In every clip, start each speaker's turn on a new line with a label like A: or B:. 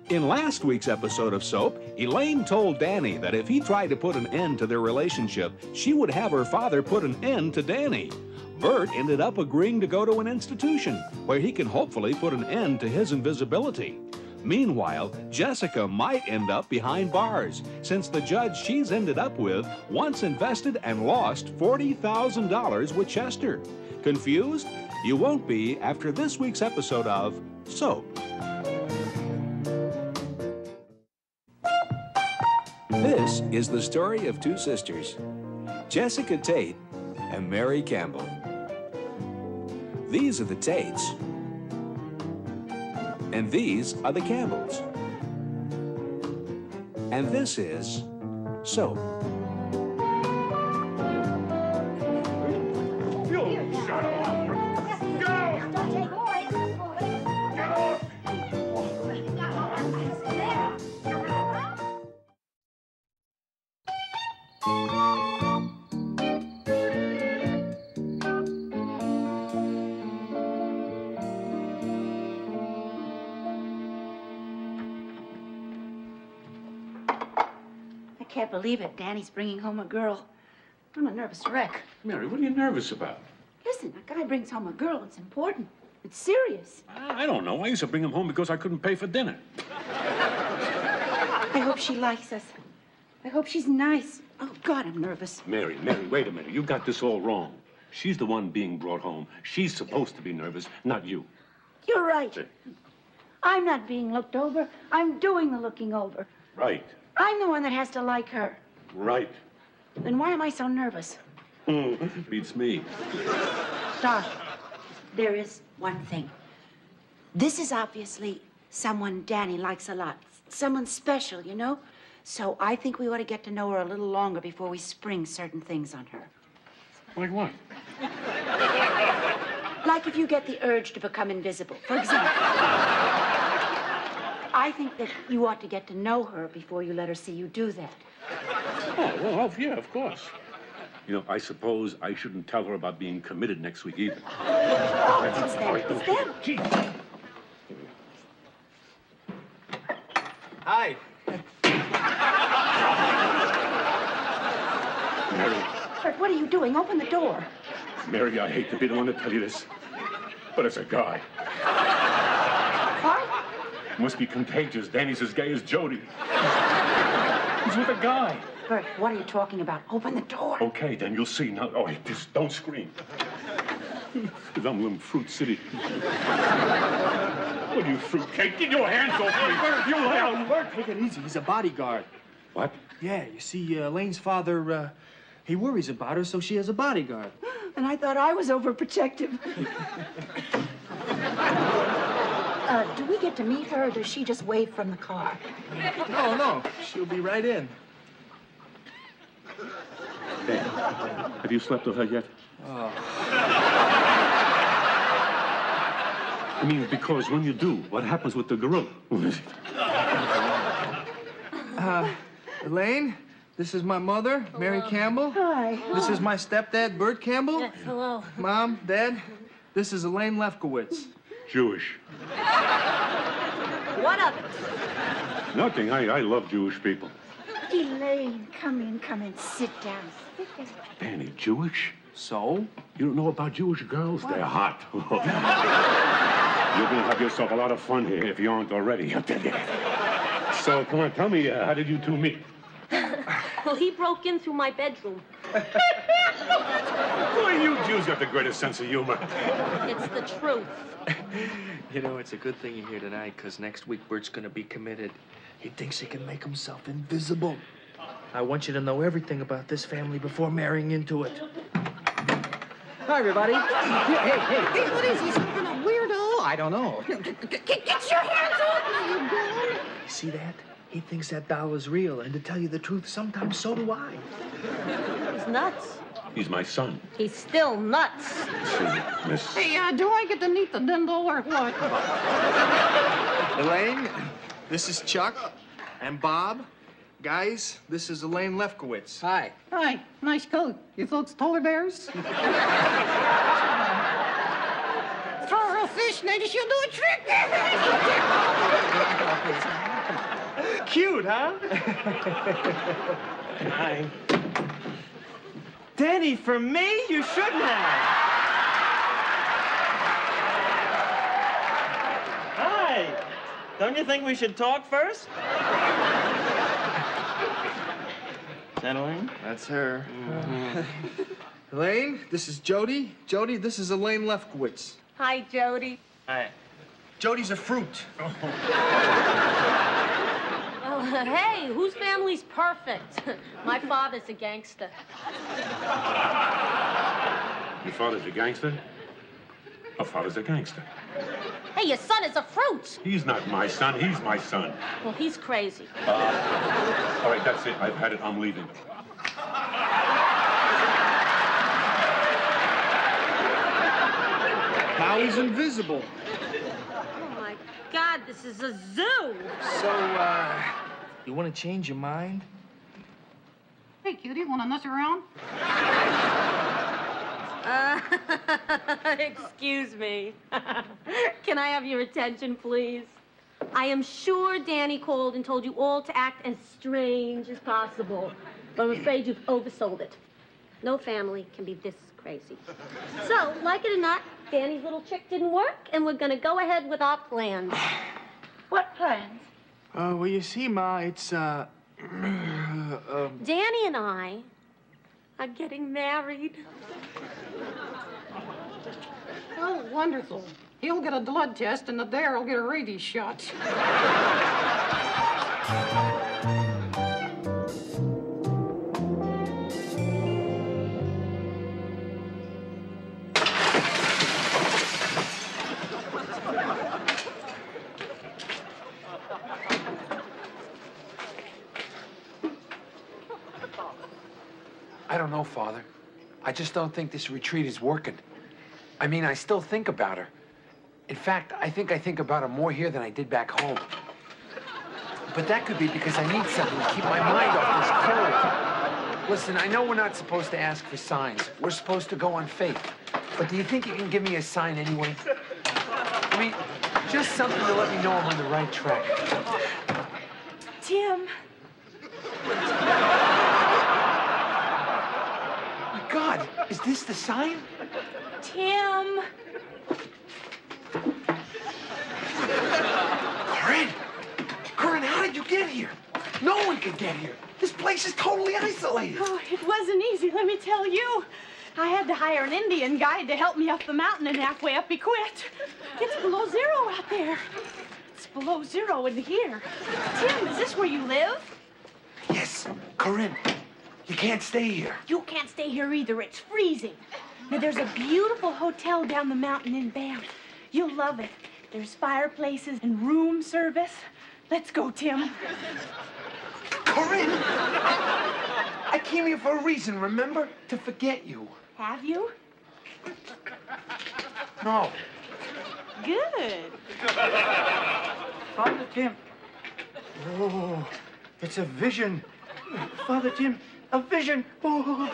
A: In last week's episode of Soap, Elaine told Danny that if he tried to put an end to their relationship, she would have her father put an end to Danny. Bert ended up agreeing to go to an institution where he can hopefully put an end to his invisibility. Meanwhile, Jessica might end up behind bars, since the judge she's ended up with once invested and lost $40,000 with Chester. Confused? You won't be after this week's episode of Soap. This is the story of two sisters, Jessica Tate and Mary Campbell. These are the Tates, and these are the Campbells. And this is Soap.
B: I can't believe it. Danny's bringing home a girl. I'm a nervous wreck.
C: Mary, what are you nervous about?
B: Listen, a guy brings home a girl. It's important. It's serious.
C: I don't know. I used to bring him home because I couldn't pay for dinner.
B: I hope she likes us. I hope she's nice. Oh, God, I'm nervous.
C: Mary, wait a minute. You got this all wrong. She's the one being brought home. She's supposed to be nervous, not you.
B: You're right. I'm not being looked over. I'm doing the looking over.
C: Right.
B: I'm the one that has to like her.
C: Right.
B: Then why am I so nervous?
C: Beats me.
B: Darling, there is one thing. This is obviously someone Danny likes a lot. Someone special, you know? So I think we ought to get to know her a little longer before we spring certain things on her.
C: Like what?
B: Like if you get the urge to become invisible, for example. I think that you ought to get to know her before you let her see you do that.
C: Oh, well, yeah, of course. You know, I suppose I shouldn't tell her about being committed next week either.
B: Oh, it's them. It's them.
C: Gee.
D: Hi.
C: Mary.
B: Bert, what are you doing? Open the door.
C: Mary, I hate to be the one to tell you this, but it's a guy.
B: What?
C: It must be contagious. Danny's as gay as Jody. He's with a guy.
B: Bert, what are you talking about? Open the door.
C: Okay, then you'll see. Now, oh, just don't scream. Because I'm in Fruit City. What are you, fruitcake? Get your hands off me.
D: Bert, you lay out. Bert, take it easy. He's a bodyguard.
C: What?
D: Yeah, you see, Elaine's father, he worries about her, so she has a bodyguard.
B: And I thought I was overprotective. Do we get to meet her, or does she just wave from the car?
D: No, she'll be right in.
C: Dan, have you slept with her yet?
D: Oh.
C: I mean, because when you do, what happens with the gorilla?
D: Elaine, this is my mother, Mary Campbell.
B: Hi.
D: This is my stepdad, Bert Campbell.
E: Yes, hello.
D: Mom, Dad, this is Elaine Lefkowitz.
C: Jewish.
E: What of it?
C: Nothing. I love Jewish people.
B: Elaine, come in, sit down.
C: Danny, Jewish?
D: So?
C: You don't know about Jewish girls? What? They're hot. You're going to have yourself a lot of fun here if you aren't already. So, come on, tell me, how did you two meet?
E: Well, he broke in through my bedroom.
C: Boy, you Jews got the greatest sense of humor.
E: It's the truth.
D: You know, it's a good thing you're here tonight, because next week Bert's going to be committed. He thinks he can make himself invisible. I want you to know everything about this family before marrying into it. Hi, everybody. Hey,
F: What is he, some kind of weirdo? I don't know.
B: Get your hands off me, you girl!
D: see that? He thinks that doll is real, and to tell you the truth, sometimes so do I.
E: He's nuts.
C: He's my son.
E: He's still nuts.
C: See, Miss...
F: Hey, do I get to meet the dindle or what?
D: Elaine, this is Chuck, and Bob. Guys, this is Elaine Lefkowitz.
F: Hi. Hi, nice coat. You folks polar bears? Throw her a fish, maybe she'll do a trick.
D: cute, huh? Hi. Danny, for me? You shouldn't have. Hi. Don't you think we should talk first? Is that Elaine?
G: That's her. Elaine, this is Jody. Jody, this is Elaine Lefkowitz.
E: Hi, Jody.
D: Hi.
G: Jody's a fruit.
E: Well, hey, whose family's perfect? My father's a gangster.
C: Your father's a gangster? Our father's a gangster.
E: Hey, your son is a fruit.
C: He's not my son. He's my son.
E: Well, he's crazy.
C: All right, that's it. I've had it. I'm leaving.
G: Now he's invisible.
E: Oh, my God, this is a zoo.
D: So, you want to change your mind?
F: Hey, cutie, wanna mess around?
E: Excuse me. Can I have your attention, please? I am sure Danny called and told you all to act as strange as possible, but I'm afraid you've oversold it. No family can be this crazy. So, like it or not, Danny's little trick didn't work, and we're gonna go ahead with our plans.
B: What plans?
D: Well, you see, Ma, it's,
E: Danny and I are getting married.
F: Oh, wonderful. He'll get a blood test and the bear will get a rabies shot.
H: I don't know, Father. I just don't think this retreat is working. I mean, I still think about her. In fact, I think about her more here than I did back home. But that could be because I need something to keep my mind off this cold. Listen, I know we're not supposed to ask for signs. We're supposed to go on faith. But do you think you can give me a sign anyway? I mean, just something to let me know I'm on the right track.
B: Tim.
H: My God, is this the sign?
B: Tim.
H: Corinne! Corinne, how did you get here? No one could get here. This place is totally isolated.
I: Oh, it wasn't easy, let me tell you. I had to hire an Indian guide to help me up the mountain, and halfway up he quit. It's below zero out there. It's below zero in here. Tim, is this where you live?
H: Yes, Corinne, you can't stay here.
I: You can't stay here either. It's freezing. Now, there's a beautiful hotel down the mountain in Banff. You'll love it. There's fireplaces and room service. Let's go, Tim.
H: Corinne! I came here for a reason, remember? To forget you.
I: Have you?
H: No.
I: Good.
F: Father Tim.
D: Oh, it's a vision. Father Tim, a vision. Oh.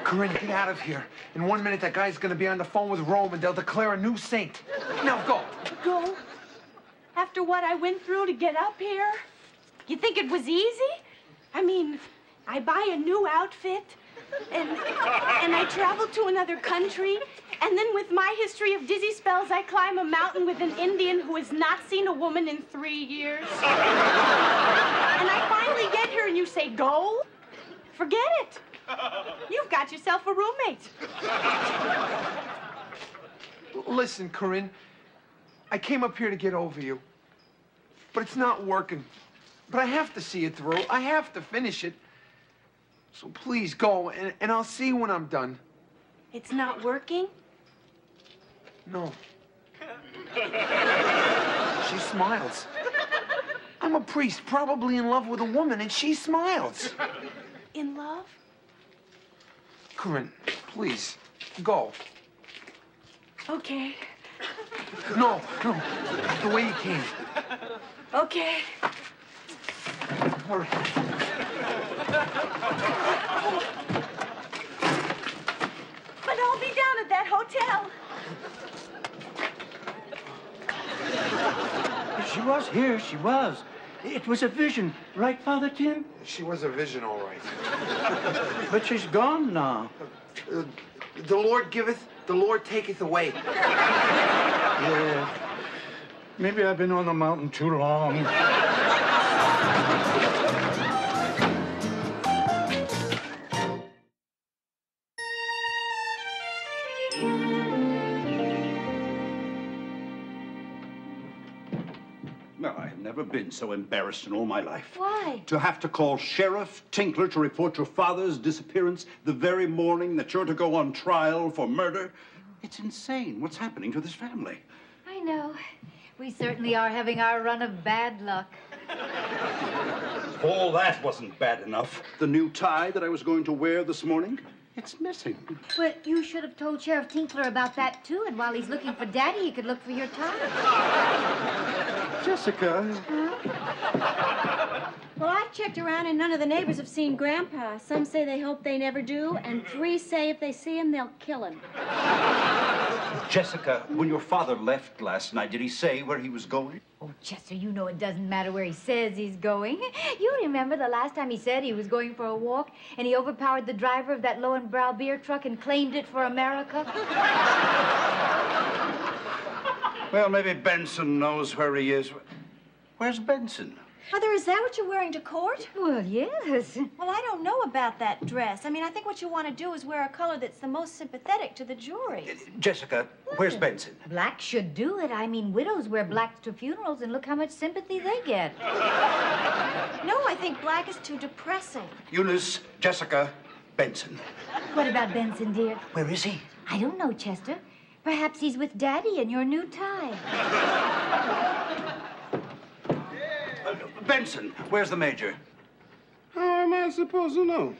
H: Corinne, get out of here. In 1 minute, that guy's gonna be on the phone with Rome and they'll declare a new saint. Now go.
I: Go? After what I went through to get up here? You think it was easy? I mean, I buy a new outfit, and I travel to another country, and then with my history of dizzy spells, I climb a mountain with an Indian who has not seen a woman in 3 years. And I finally get here and you say, go? Forget it. You've got yourself a roommate.
H: Listen, Corinne, I came up here to get over you, but it's not working. But I have to see it through. I have to finish it. So please go, and I'll see you when I'm done.
I: It's not working?
H: No. She smiles. I'm a priest, probably in love with a woman, and she smiles.
I: In love?
H: Corinne, please, go.
I: Okay.
H: No, the way you came.
I: Okay.
H: All right.
I: But I'll be down at that hotel.
J: She was here, she was. It was a vision, right, Father Tim?
H: She was a vision, all right.
J: But she's gone now.
H: The Lord giveth, the Lord taketh away.
J: Yeah. Maybe I've been on the mountain too long.
K: Well, I have never been so embarrassed in all my life.
L: Why?
K: To have to call Sheriff Tinkler to report your father's disappearance the very morning that you're to go on trial for murder. It's insane. What's happening to this family?
L: I know. We certainly are having our run of bad luck.
K: If all that wasn't bad enough, the new tie that I was going to wear this morning, it's missing.
L: But you should have told Sheriff Tinkler about that, too. And while he's looking for Daddy, he could look for your tie.
K: Jessica.
E: Well, I've checked around and none of the neighbors have seen Grandpa. Some say they hope they never do, and 3 say if they see him, they'll kill him.
K: Jessica, when your father left last night, did he say where he was going?
L: Oh, Chester, you know it doesn't matter where he says he's going. You remember the last time he said he was going for a walk, and he overpowered the driver of that Lowenbrow beer truck and claimed it for America?
K: Well, maybe Benson knows where he is. Where's Benson?
I: Mother, is that what you're wearing to court?
L: Well, yes.
I: Well, I don't know about that dress. I mean, I think what you want to do is wear a color that's the most sympathetic to the jury.
K: Jessica, where's Benson?
L: Black should do it. I mean, widows wear blacks to funerals, and look how much sympathy they get.
I: No, I think black is too depressing.
K: Eunice, Jessica, Benson.
L: What about Benson, dear?
K: Where is he?
L: I don't know, Chester. Perhaps he's with Daddy in your new tie.
K: Benson, where's the Major?
M: How am I supposed to know?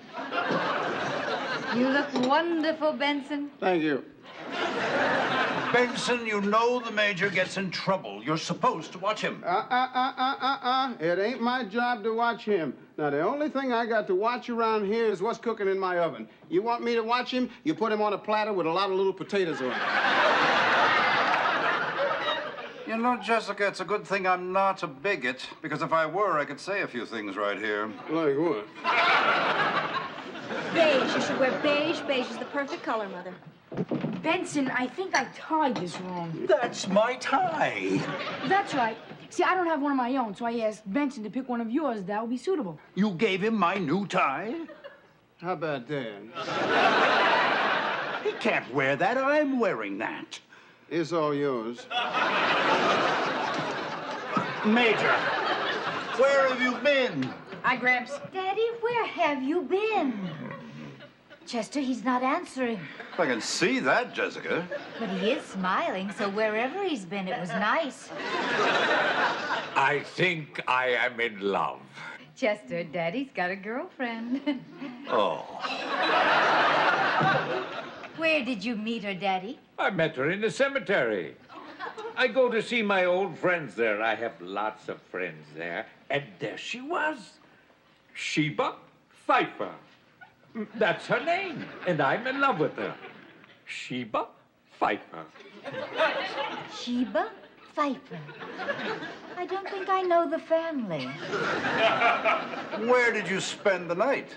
L: You look wonderful, Benson.
M: Thank you.
K: Benson, you know the Major gets in trouble. You're supposed to watch him.
M: It ain't my job to watch him. Now, the only thing I got to watch around here is what's cooking in my oven. You want me to watch him? You put him on a platter with a lot of little potatoes on it.
K: You know, Jessica, it's a good thing I'm not a bigot, because if I were, I could say a few things right here.
M: Like what?
I: Beige. You should wear beige. Beige is the perfect color, Mother.
F: Benson, I think I tied this wrong.
K: That's my tie.
F: That's right. See, I don't have one of my own, so I asked Benson to pick one of yours that would be suitable.
K: You gave him my new tie?
M: How about that?
K: He can't wear that. I'm wearing that.
M: It's all yours.
K: Major, where have you been?
F: Hi, Gramps.
L: Daddy, where have you been? Chester, he's not answering.
K: I can see that, Jessica.
L: But he is smiling, so wherever he's been, it was nice.
N: I think I am in love.
L: Chester, Daddy's got a girlfriend.
K: Oh.
L: Where did you meet her, Daddy?
N: I met her in the cemetery. I go to see my old friends there. I have lots of friends there. And there she was. Sheba Pfeiffer. That's her name. And I'm in love with her. Sheba Pfeiffer.
L: Sheba Pfeiffer. I don't think I know the family.
K: Where did you spend the night?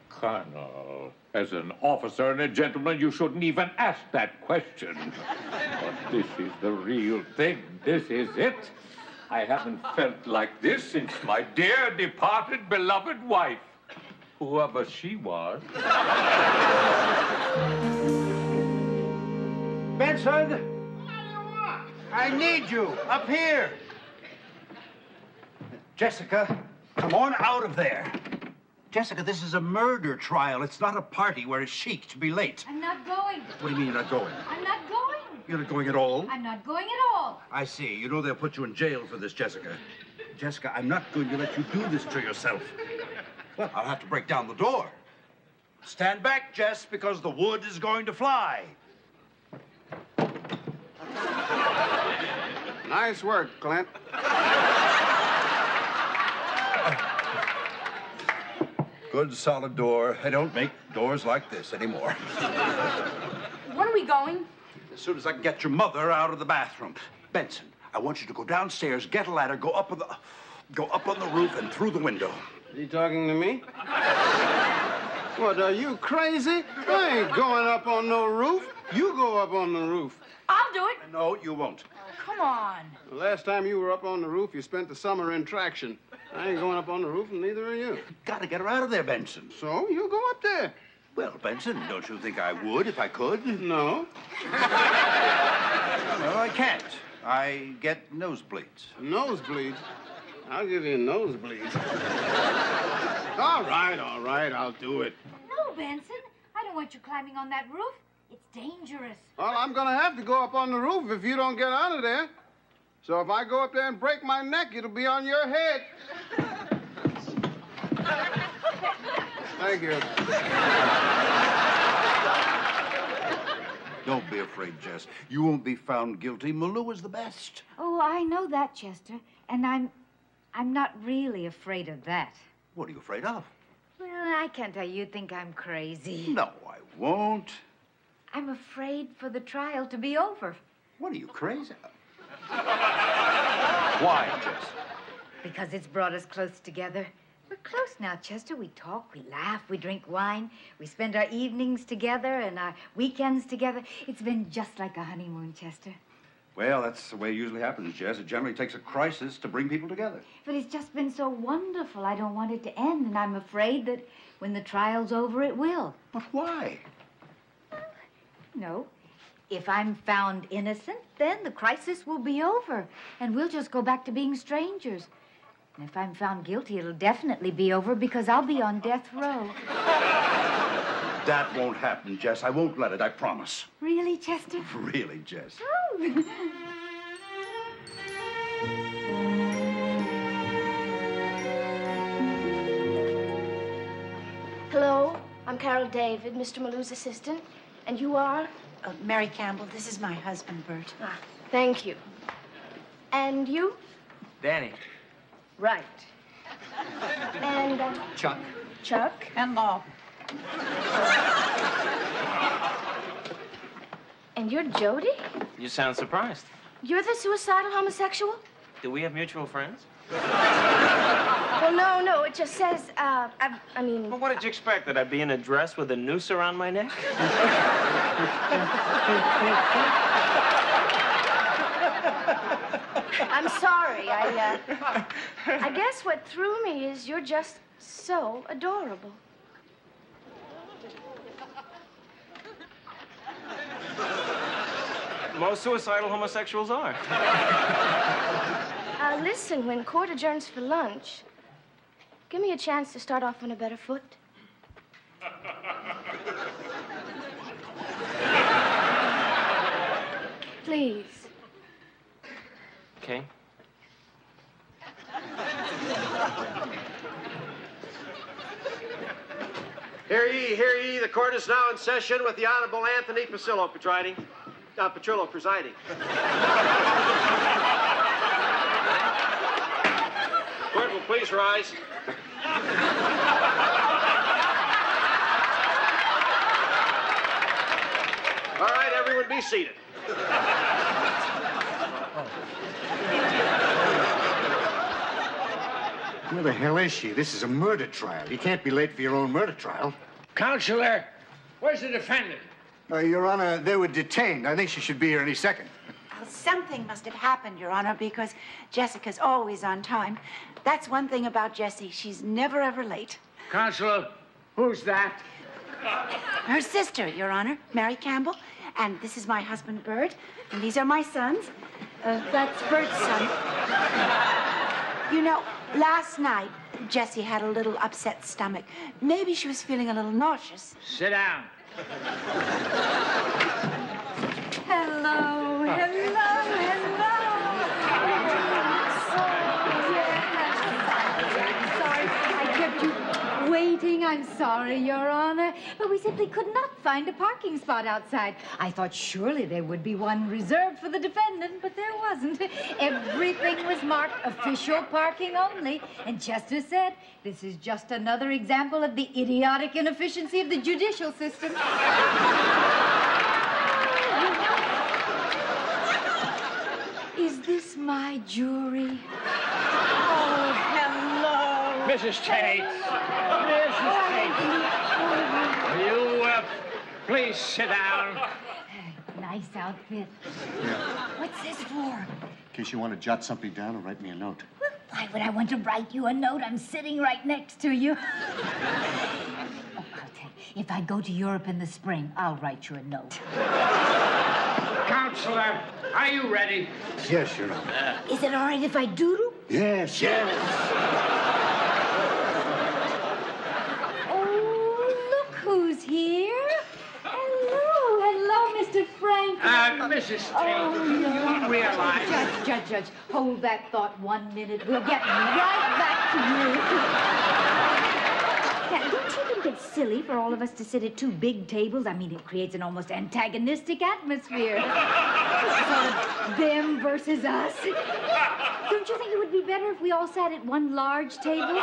N: Colonel, as an officer and a gentleman, you shouldn't even ask that question. But this is the real thing. This is it. I haven't felt like this since my dear departed beloved wife, whoever she was.
J: Benson! I need you up here.
K: Jessica, come on out of there. Jessica, this is a murder trial. It's not a party where it's chic to be late.
L: I'm not going.
K: What do you mean you're not going?
L: I'm not going.
K: You're not going at all?
L: I'm not going at all.
K: I see. You know they'll put you in jail for this, Jessica. Jessica, I'm not going to let you do this to yourself. Well, I'll have to break down the door. Stand back, Jess, because the wood is going to fly.
M: Nice work, Clint.
K: Good, solid door. I don't make doors like this anymore.
F: When are we going?
K: As soon as I can get your mother out of the bathroom. Benson, I want you to go downstairs, get a ladder, go up on the roof and through the window.
M: Is he talking to me? What, are you crazy? I ain't going up on no roof. You go up on the roof.
I: I'll do it.
K: No, you won't.
I: Come on.
M: The last time you were up on the roof, you spent the summer in traction. I ain't going up on the roof, and neither are you.
K: Gotta get her out of there, Benson.
M: So, you go up there.
K: Well, Benson, don't you think I would if I could?
M: No.
K: No, I can't. I get nosebleeds.
M: Nosebleeds? I'll give you nosebleeds. All right, I'll do it.
L: No, Benson. I don't want you climbing on that roof. It's dangerous.
M: Well, I'm gonna have to go up on the roof if you don't get out of there. So if I go up there and break my neck, it'll be on your head. Thank you.
K: Don't be afraid, Jess. You won't be found guilty. Malou is the best.
L: Oh, I know that, Chester. And I'm not really afraid of that.
K: What are you afraid of?
L: Well, I can't tell you. Think I'm crazy.
K: No, I won't.
L: I'm afraid for the trial to be over.
K: What are you, crazy? Why, Jess?
L: Because it's brought us close together. We're close now, Chester. We talk, we laugh, we drink wine. We spend our evenings together and our weekends together. It's been just like a honeymoon, Chester.
K: Well, that's the way it usually happens, Jess. It generally takes a crisis to bring people together.
L: But it's just been so wonderful. I don't want it to end, and I'm afraid that when the trial's over, it will.
K: But why?
L: No. If I'm found innocent, then the crisis will be over, and we'll just go back to being strangers. And if I'm found guilty, it'll definitely be over because I'll be on death row.
K: That won't happen, Jess. I won't let it, I promise.
L: Really, Chester?
K: Really, Jess.
L: Oh.
O: Hello, I'm Carol David, Mr. Malou's assistant. And you are?
B: Mary Campbell. This is my husband, Bert.
O: Ah, thank you. And you?
D: Danny.
O: Right. And,
D: Chuck.
O: Chuck?
F: And Law.
O: And you're Jody?
D: You sound surprised.
O: You're the suicidal homosexual?
D: Do we have mutual friends?
O: Well, no, it just says, I mean...
D: Well, what did you expect, that I'd be in a dress with a noose around my neck?
O: I'm sorry, I guess what threw me is you're just so adorable.
D: Most suicidal homosexuals are.
O: Listen, when court adjourns for lunch, give me a chance to start off on a better foot. Please.
D: Okay.
P: Hear ye, the court is now in session with the Honorable Anthony Petrillo presiding. Court will please rise. All right, everyone be seated.
J: Where the hell is she? This is a murder trial. You can't be late for your own murder trial.
H: Counselor, where's the defendant?
J: Your Honor, they were detained. I think she should be here any second.
B: Well, something must have happened, Your Honor, because Jessica's always on time. That's one thing about Jessie. She's never, ever late.
H: Counselor, who's that?
B: Her sister, Your Honor, Mary Campbell. And this is my husband, Bert. And these are my sons. That's Bert's son. You know, last night, Jessie had a little upset stomach. Maybe she was feeling a little nauseous.
H: Sit down.
L: Hello. Sorry, I kept you waiting. I'm sorry, Your Honor. But we simply could not find a parking spot outside. I thought surely there would be one reserved for the defendant, but there wasn't. Everything was marked official parking only. And Chester said, this is just another example of the idiotic inefficiency of the judicial system. Is this my jury.
I: Oh, hello.
N: Mrs. Tate. Mrs. Tate. Will you please sit down?
L: Nice outfit. What's this for?
Q: In case you want to jot something down or write me a note.
L: Why would I want to write you a note? I'm sitting right next to you. Oh, I'll tell you. If I go to Europe in the spring, I'll write you a note.
N: Counselor, are you ready?
Q: Yes, Your Honor.
L: Is it all right if I doodle?
Q: Yes, yes.
L: Oh, look who's here. Hello, Mr. Franklin.
N: Mrs. Tate, you realize...
L: Judge, hold that thought 1 minute. We'll get right back to you. Now, don't you think it's silly for all of us to sit at two big tables? I mean, it creates an almost antagonistic atmosphere. Sort of them versus us. Don't you think it would be better if we all sat at one large table?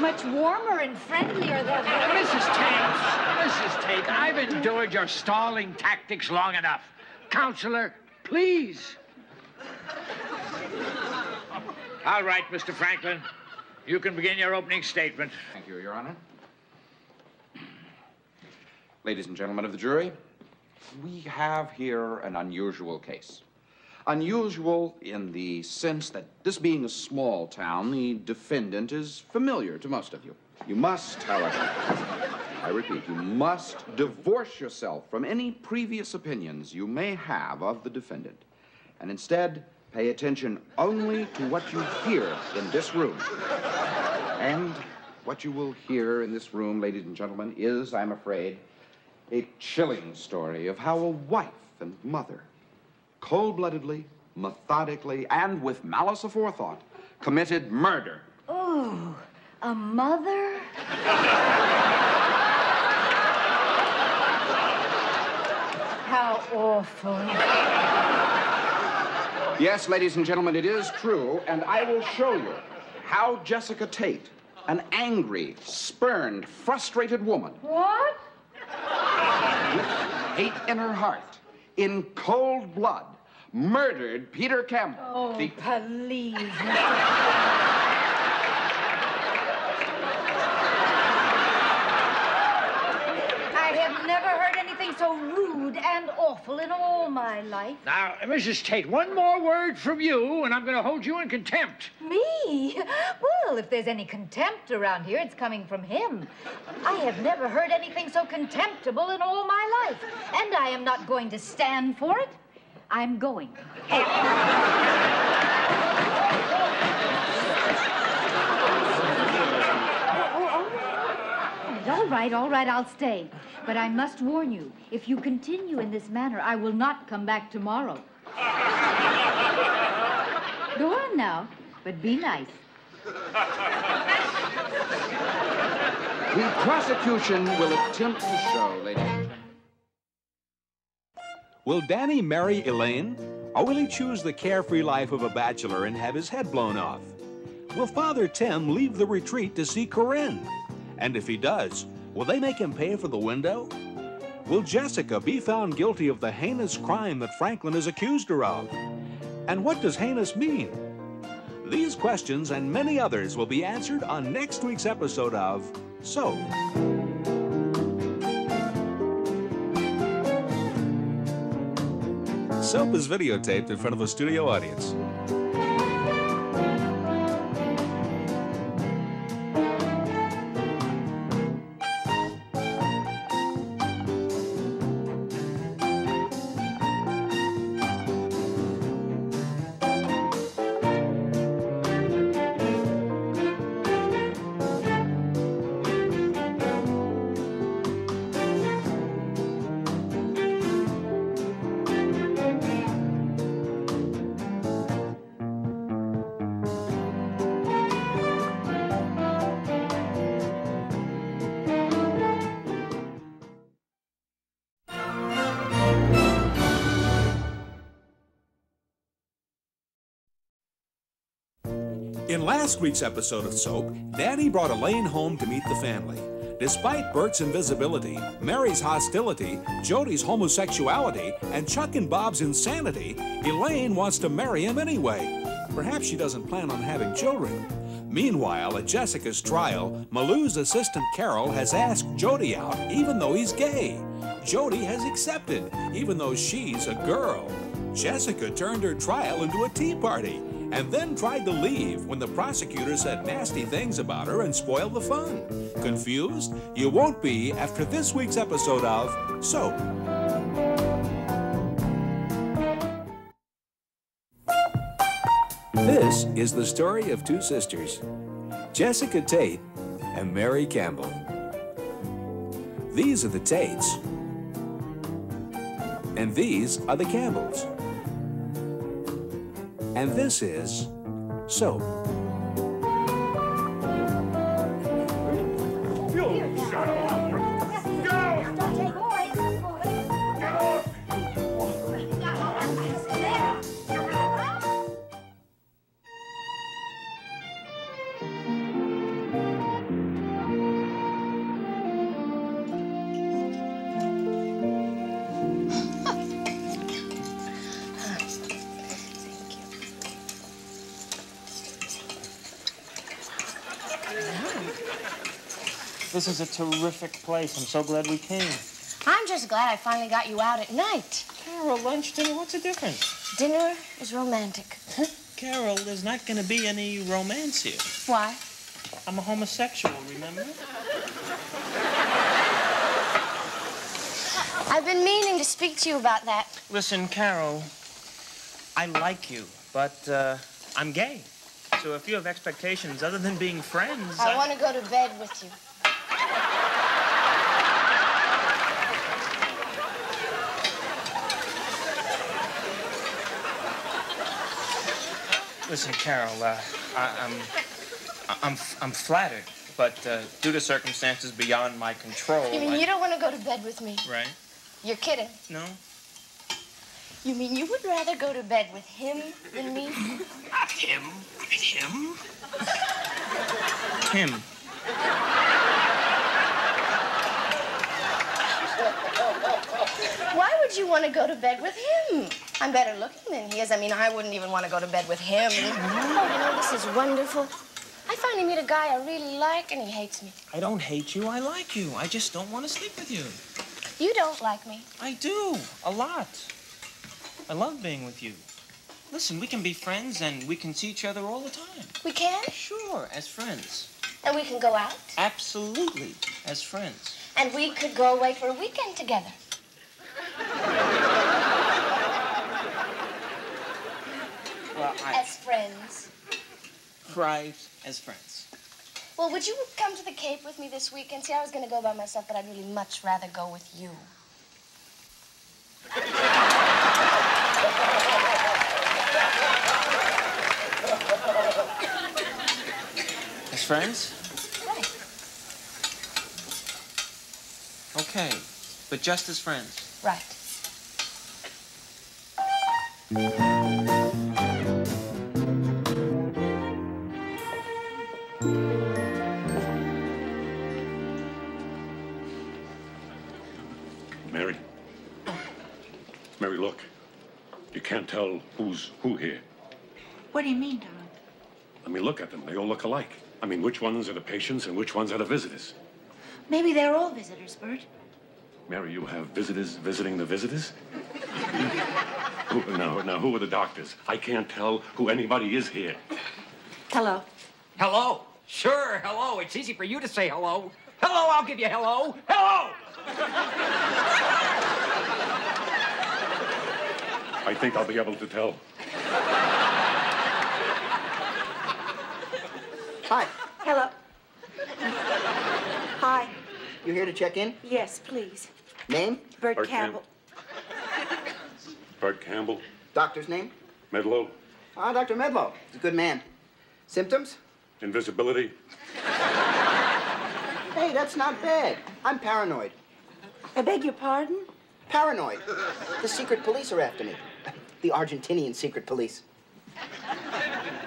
L: Much warmer and friendlier than...
N: Mrs. Tate, I've endured your stalling tactics long enough. Counselor, please. All right, Mr. Franklin. You can begin your opening statement.
R: Thank you, Your Honor. Ladies and gentlemen of the jury, we have here an unusual case. Unusual in the sense that this being a small town, the defendant is familiar to most of you. You must, however, I repeat, you must divorce yourself from any previous opinions you may have of the defendant, and instead pay attention only to what you hear in this room. And what you will hear in this room, ladies and gentlemen, is, I'm afraid, a chilling story of how a wife and mother, cold-bloodedly, methodically, and with malice aforethought, committed murder.
L: Oh, a mother? How awful.
R: Yes, ladies and gentlemen, it is true, and I will show you how Jessica Tate, an angry, spurned, frustrated woman,
L: What?
R: with hate in her heart, in cold blood, murdered Peter Campbell.
L: Oh, please, I have never heard anything so rude and awful in all my life.
N: Now, Mrs. Tate, one more word from you, and I'm going to hold you in contempt.
L: Me? Well, if there's any contempt around here, it's coming from him. I have never heard anything so contemptible in all my life. And I am not going to stand for it. I'm going. All right, I'll stay. But I must warn you, if you continue in this manner, I will not come back tomorrow. Go on now, but be nice.
R: The prosecution will attempt to show, ladies and gentlemen.
A: Will Danny marry Elaine? Or will he choose the carefree life of a bachelor and have his head blown off? Will Father Tim leave the retreat to see Corinne? And if he does, will they make him pay for the window? Will Jessica be found guilty of the heinous crime that Franklin has accused her of? And what does heinous mean? These questions and many others will be answered on next week's episode of Soap. Soap is videotaped in front of a studio audience. In last week's episode of Soap, Danny brought Elaine home to meet the family. Despite Bert's invisibility, Mary's hostility, Jody's homosexuality, and Chuck and Bob's insanity, Elaine wants to marry him anyway. Perhaps she doesn't plan on having children. Meanwhile, at Jessica's trial, Maloo's assistant Carol has asked Jody out even though he's gay. Jody has accepted, even though she's a girl. Jessica turned her trial into a tea party and then tried to leave when the prosecutor said nasty things about her and spoiled the fun. Confused? You won't be after this week's episode of Soap. This is the story of two sisters, Jessica Tate and Mary Campbell. These are the Tates, and these are the Campbells. And this is Soap.
N: You shut up!
D: This is a terrific place. I'm so glad we came.
O: I'm just glad I finally got you out at night.
D: Carol, lunch, dinner, what's the difference?
O: Dinner is romantic.
D: Carol, there's not going to be any romance here.
O: Why?
D: I'm a homosexual, remember?
O: I've been meaning to speak to you about that.
D: Listen, Carol, I like you, but I'm gay. So if you have expectations other than being friends,
O: I want to go to bed with you.
D: Listen, Carol, I'm flattered, but due to circumstances beyond my control.
O: You mean you don't want to go to bed with me?
D: Right?
O: You're kidding.
D: No.
O: You mean you would rather go to bed with him than me?
D: Him? Him? Him.
O: Why would you want to go to bed with him? I'm better looking than he is. I mean, I wouldn't even want to go to bed with him. Oh, you know, this is wonderful. I finally meet a guy I really like, and he hates me.
D: I don't hate you. I like you. I just don't want to sleep with you.
O: You don't like me.
D: I do. A lot. I love being with you. Listen, we can be friends, and we can see each other all the time.
O: We can?
D: Sure, as friends.
O: And we can go out?
D: Absolutely, as friends.
O: And we could go away for a weekend together.
D: Well,
O: As friends.
D: Right, as friends.
O: Well, would you come to the Cape with me this weekend? See, I was going to go by myself, but I'd really much rather go with you.
D: As friends?
O: Right.
D: Okay, but just as friends.
O: Right.
C: Mary. Mary, look. You can't tell who's who here.
B: What do you mean, darling?
C: I mean, look at them. They all look alike. I mean, which ones are the patients and which ones are the visitors?
B: Maybe they're all visitors, Bert.
C: Mary, you have visitors visiting the visitors? Now, who are the doctors? I can't tell who anybody is here.
B: Hello.
S: Hello? Sure, hello. It's easy for you to say hello. Hello, I'll give you hello. Hello!
C: I think I'll be able to tell.
T: Hi.
B: Hello. Hi.
T: You here to check in?
B: Yes, please.
T: Name?
B: Bert Campbell.
C: Bert Campbell.
T: Doctor's name?
C: Medlow.
T: Ah, Dr. Medlow. He's a good man. Symptoms?
C: Invisibility.
T: Hey, that's not bad. I'm paranoid.
B: I beg your pardon?
T: Paranoid. The secret police are after me. The Argentinian secret police.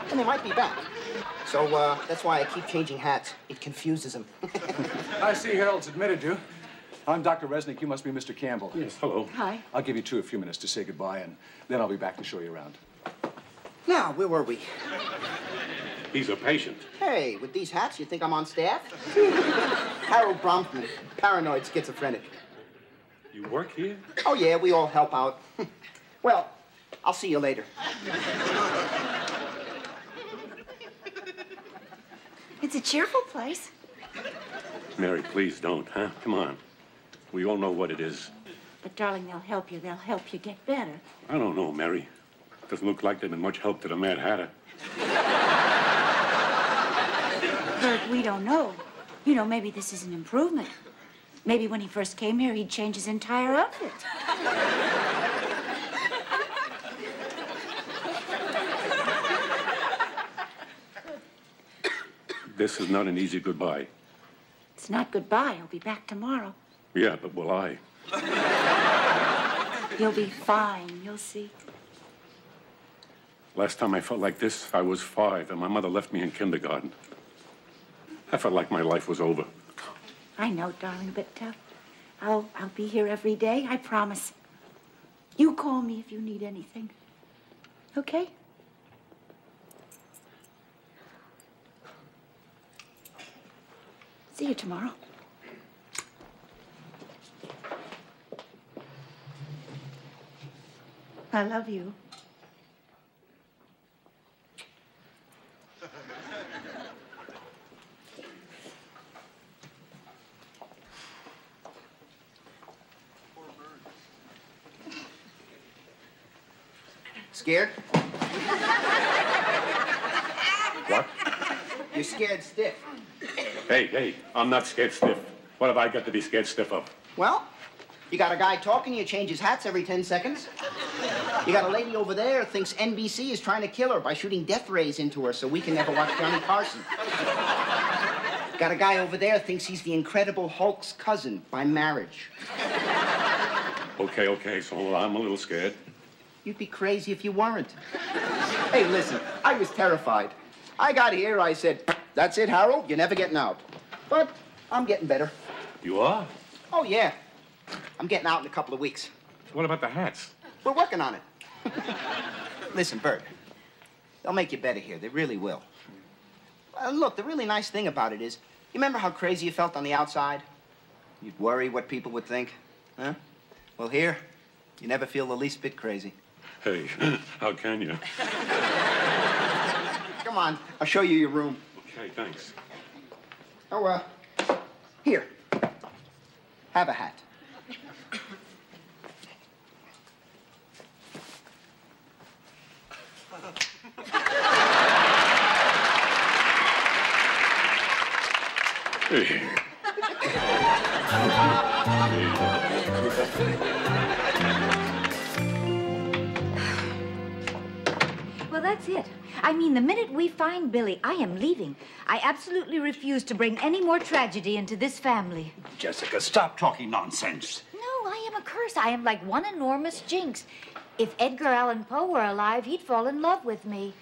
T: And they might be back. So, that's why I keep changing hats. It confuses them.
U: I see Harold's admitted you. I'm Dr. Resnick. You must be Mr. Campbell.
C: Yes, hello.
B: Hi.
U: I'll give you a few minutes to say goodbye, and then I'll be back to show you around.
T: Now, where were we?
C: He's a patient.
T: Hey, with these hats, you think I'm on staff? Harold Bronfman, paranoid schizophrenic.
C: You work here?
T: Oh, yeah, we all help out. Well, I'll see you later.
B: It's a cheerful place.
C: Mary, please don't, huh? Come on. We all know what it is.
B: But, darling, they'll help you. They'll help you get better.
C: I don't know, Mary. Doesn't look like they've been much help to the Mad Hatter.
B: Bert, we don't know. You know, maybe this is an improvement. Maybe when he first came here, he'd change his entire outfit.
C: This is not an easy goodbye.
B: It's not goodbye. He'll be back tomorrow.
C: Yeah, but will I?
B: You'll be fine. You'll see.
C: Last time I felt like this, I was 5, and my mother left me in kindergarten. I felt like my life was over.
B: I know, darling, but I'll be here every day. I promise. You call me if you need anything. Okay? See you tomorrow. I love you.
T: Scared?
C: What?
T: You're scared stiff.
C: Hey, I'm not scared stiff. What have I got to be scared stiff of?
T: Well, you got a guy talking, you change his hats every 10 seconds. You got a lady over there who thinks NBC is trying to kill her by shooting death rays into her so we can never watch Johnny Carson. Got a guy over there who thinks he's the Incredible Hulk's cousin by marriage.
C: Okay, so I'm a little scared.
T: You'd be crazy if you weren't. Hey, listen, I was terrified. I got here, I said, that's it, Harold, you're never getting out. But I'm getting better.
C: You are?
T: Oh, yeah. I'm getting out in a couple of weeks.
C: What about the hats?
T: We're working on it. Listen, Bert, they'll make you better here. They really will. Look, the really nice thing about it is, you remember how crazy you felt on the outside? You'd worry what people would think, huh? Well, here, you never feel the least bit crazy.
C: Hey, how can you?
T: Come on, I'll show you your room.
C: Okay, thanks.
T: Oh, here. Have a hat.
L: Well, that's it. I mean, the minute we find Billy, I am leaving. I absolutely refuse to bring any more tragedy into this family.
K: Jessica, stop talking nonsense.
L: No, I am a curse. I am like one enormous jinx. If Edgar Allan Poe were alive, he'd fall in love with me.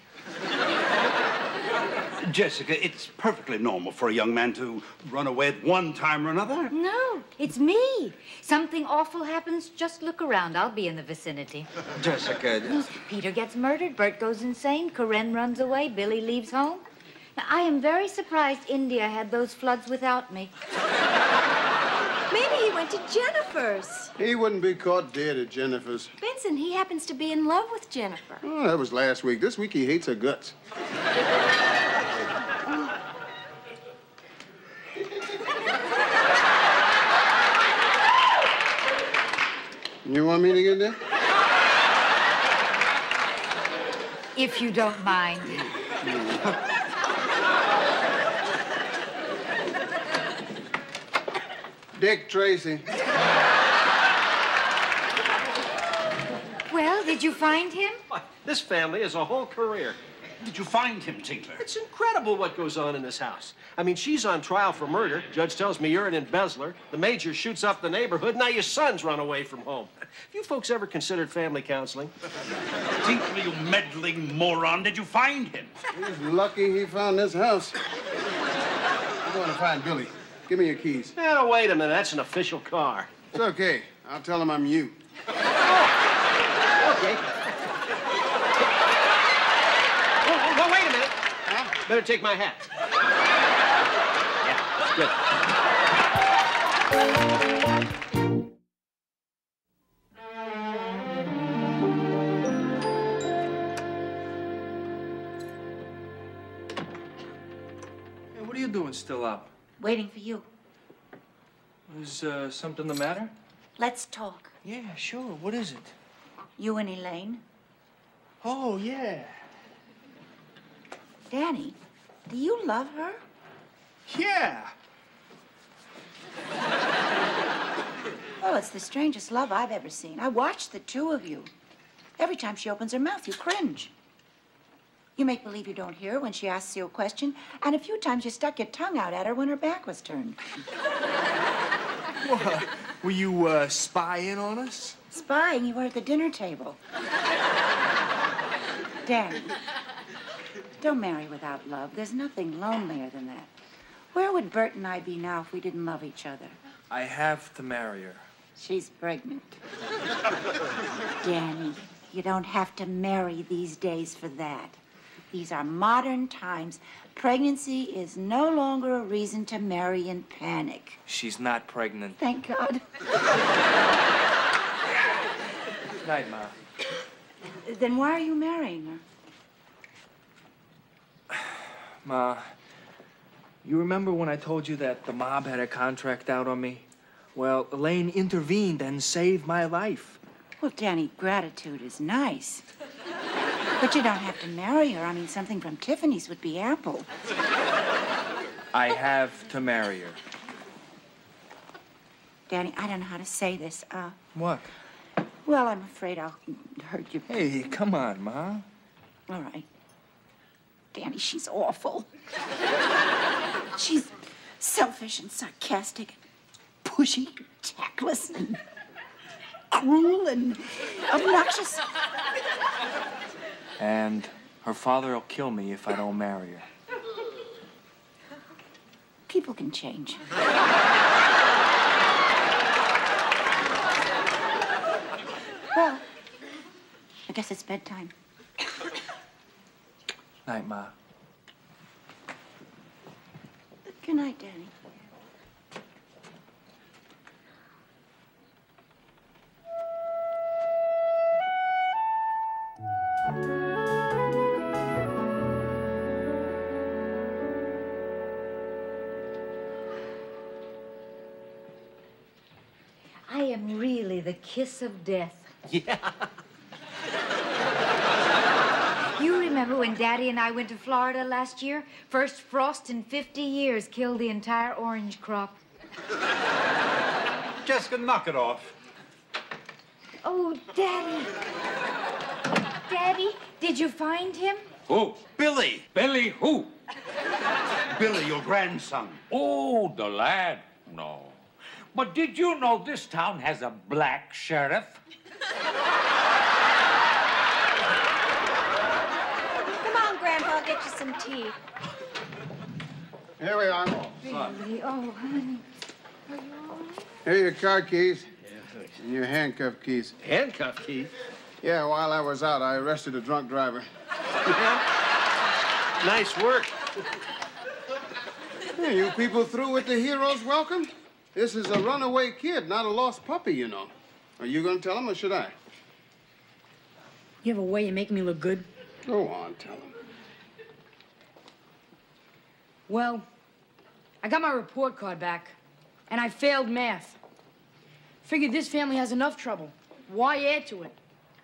K: Jessica, it's perfectly normal for a young man to run away at one time or another.
L: No, it's me. Something awful happens, just look around. I'll be in the vicinity.
K: Jessica...
L: Peter gets murdered, Bert goes insane, Corinne runs away, Billy leaves home. Now, I am very surprised India had those floods without me.
I: Maybe he went to Jennifer's.
M: He wouldn't be caught dead at Jennifer's.
I: Benson, he happens to be in love with Jennifer.
M: Oh, that was last week. This week he hates her guts. You want me to get there?
L: If you don't mind.
M: Dick Tracy.
L: Well, did you find him?
P: This family is a whole career.
K: Did you find him, Tinkler?
P: It's incredible what goes on in this house. I mean, she's on trial for murder. Judge tells me you're an embezzler. The major shoots up the neighborhood. Now your son's run away from home. Have you folks ever considered family counseling?
K: Tinkler, you meddling moron. Did you find him?
M: He's lucky he found this house. I'm going to find Billy. Give me your keys.
P: Now, wait a minute. That's an official car.
M: It's okay. I'll tell him I'm you.
T: Okay.
P: Better take my hat. Yeah, good.
D: Hey, what are you doing still up?
B: Waiting for you.
D: Is something the matter?
B: Let's talk.
D: Yeah, sure. What is it?
B: You and Elaine.
D: Oh, yeah.
B: Danny, do you love her?
D: Yeah.
B: Well, it's the strangest love I've ever seen. I watched the two of you. Every time she opens her mouth, you cringe. You make believe you don't hear her when she asks you a question, and a few times you stuck your tongue out at her when her back was turned.
D: What? Were you spying on us?
B: Spying? You were at the dinner table. Danny, don't marry without love. There's nothing lonelier than that. Where would Bert and I be now if we didn't love each other?
D: I have to marry her.
B: She's pregnant. Danny, you don't have to marry these days for that. These are modern times. Pregnancy is no longer a reason to marry in panic.
D: She's not pregnant.
B: Thank God.
D: Night, Ma.
B: Then why are you marrying her?
D: Ma, you remember when I told you that the mob had a contract out on me? Well, Elaine intervened and saved my life.
B: Well, Danny, gratitude is nice. But you don't have to marry her. I mean, something from Tiffany's would be ample.
D: I have to marry her.
B: Danny, I don't know how to say this.
D: What?
B: Well, I'm afraid I'll hurt you.
D: Hey, come on, Ma.
B: All right. Danny, she's awful. She's selfish and sarcastic, and pushy, and tactless, and cruel, and obnoxious.
D: And her father will kill me if I don't marry her.
B: People can change. Well, I guess it's bedtime.
D: Night, Ma.
B: Good night, Danny.
L: I am really the kiss of death.
P: Yeah.
L: You remember when Daddy and I went to Florida last year? First frost in 50 years killed the entire orange crop.
K: Jessica, knock it off.
L: Oh, Daddy. Daddy, did you find him?
N: Who?
K: Billy.
N: Billy who?
K: Billy, your grandson.
N: Oh, the lad. No. But did you know this town has a black sheriff?
E: Come on, Grandpa, I'll get you some tea.
M: Here we are.
L: Really? Oh, honey. Are you all right?
M: Here are your car keys. And your handcuff keys.
P: Handcuff keys?
M: Yeah, while I was out, I arrested a drunk driver.
P: Nice work.
M: Hey, you people through with the hero's welcome? This is a runaway kid, not a lost puppy, you know. Are you going to tell him, or should I?
G: You have a way of making me look good?
M: Go on, tell him.
G: Well, I got my report card back, and I failed math. Figured this family has enough trouble. Why add to it?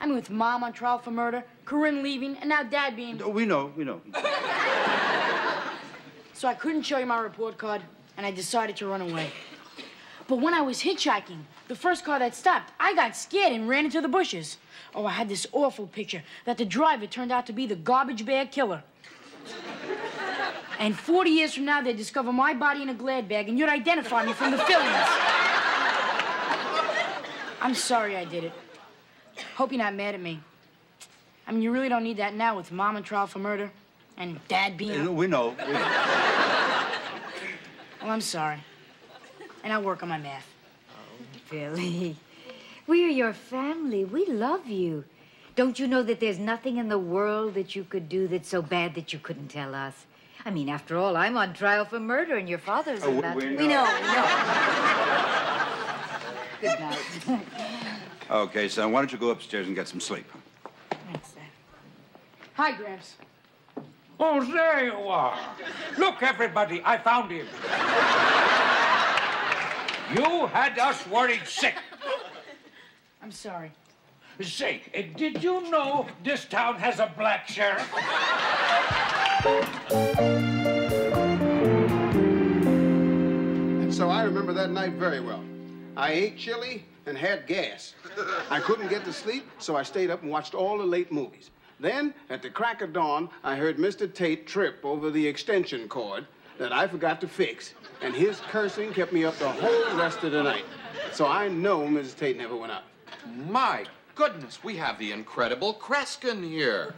G: I mean, with Mom on trial for murder, Corinne leaving, and now Dad being...
K: We know.
G: So I couldn't show you my report card, and I decided to run away. But when I was hitchhiking, the first car that stopped, I got scared and ran into the bushes. Oh, I had this awful picture that the driver turned out to be the garbage bag killer. And 40 years from now, they'd discover my body in a Glad bag, and you'd identify me from the fillings. I'm sorry I did it. Hope you're not mad at me. I mean, you really don't need that now with Mom on trial for murder and Dad being...
K: We know.
G: Well, I'm sorry. And I'll work on my math.
L: Oh, Billy. We're your family. We love you. Don't you know that there's nothing in the world that you could do that's so bad that you couldn't tell us? I mean, after all, I'm on trial for murder, and your father's in that.
K: we
L: We know. Good night.
K: Okay, son, why don't you go upstairs and get some sleep?
G: Thanks, Dad. Hi, Gramps.
N: Oh, there you are. Look, everybody, I found him. You had us worried sick.
G: I'm sorry.
N: Say, did you know this town has a black sheriff?
M: And so I remember that night very well. I ate chili and had gas. I couldn't get to sleep, so I stayed up and watched all the late movies. Then, at the crack of dawn, I heard Mr. Tate trip over the extension cord that I forgot to fix, and his cursing kept me up the whole rest of the night. So I know Mrs. Tate never went out.
R: My goodness, we have the incredible Kreskin here.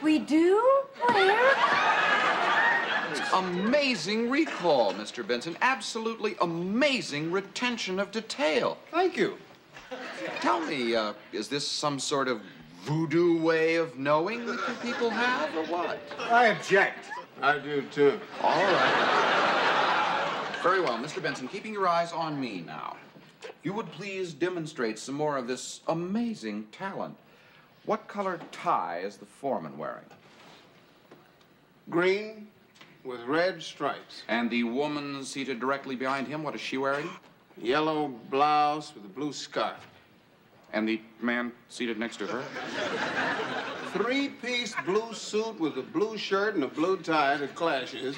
L: We do? Where?
R: Amazing recall, Mr. Benson. Absolutely amazing retention of detail.
M: Thank you.
R: Tell me, is this some sort of voodoo way of knowing that you people have, or what?
M: I object. I do, too.
R: All right. Very well, Mr. Benson, keeping your eyes on me now. You would please demonstrate some more of this amazing talent. What colored tie is the foreman wearing?
M: Green with red stripes.
R: And the woman seated directly behind him, what is she wearing?
M: Yellow blouse with a blue scarf.
R: And the man seated next to her?
M: Three-piece blue suit with a blue shirt and a blue tie that clashes.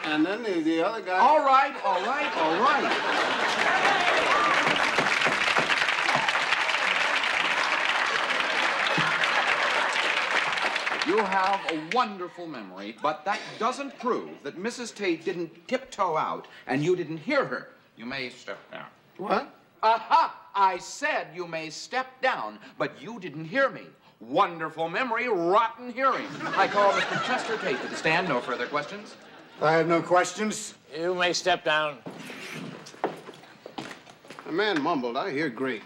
M: And then the other guy...
R: All right. You have a wonderful memory, but that doesn't prove that Mrs. Tate didn't tiptoe out and you didn't hear her. You may step down.
M: What?
R: Aha! I said you may step down, but you didn't hear me. Wonderful memory, rotten hearing. I call Mr. Chester Tate to the stand. No further questions?
J: I have no questions.
S: You may step down.
M: The man mumbled. I hear great.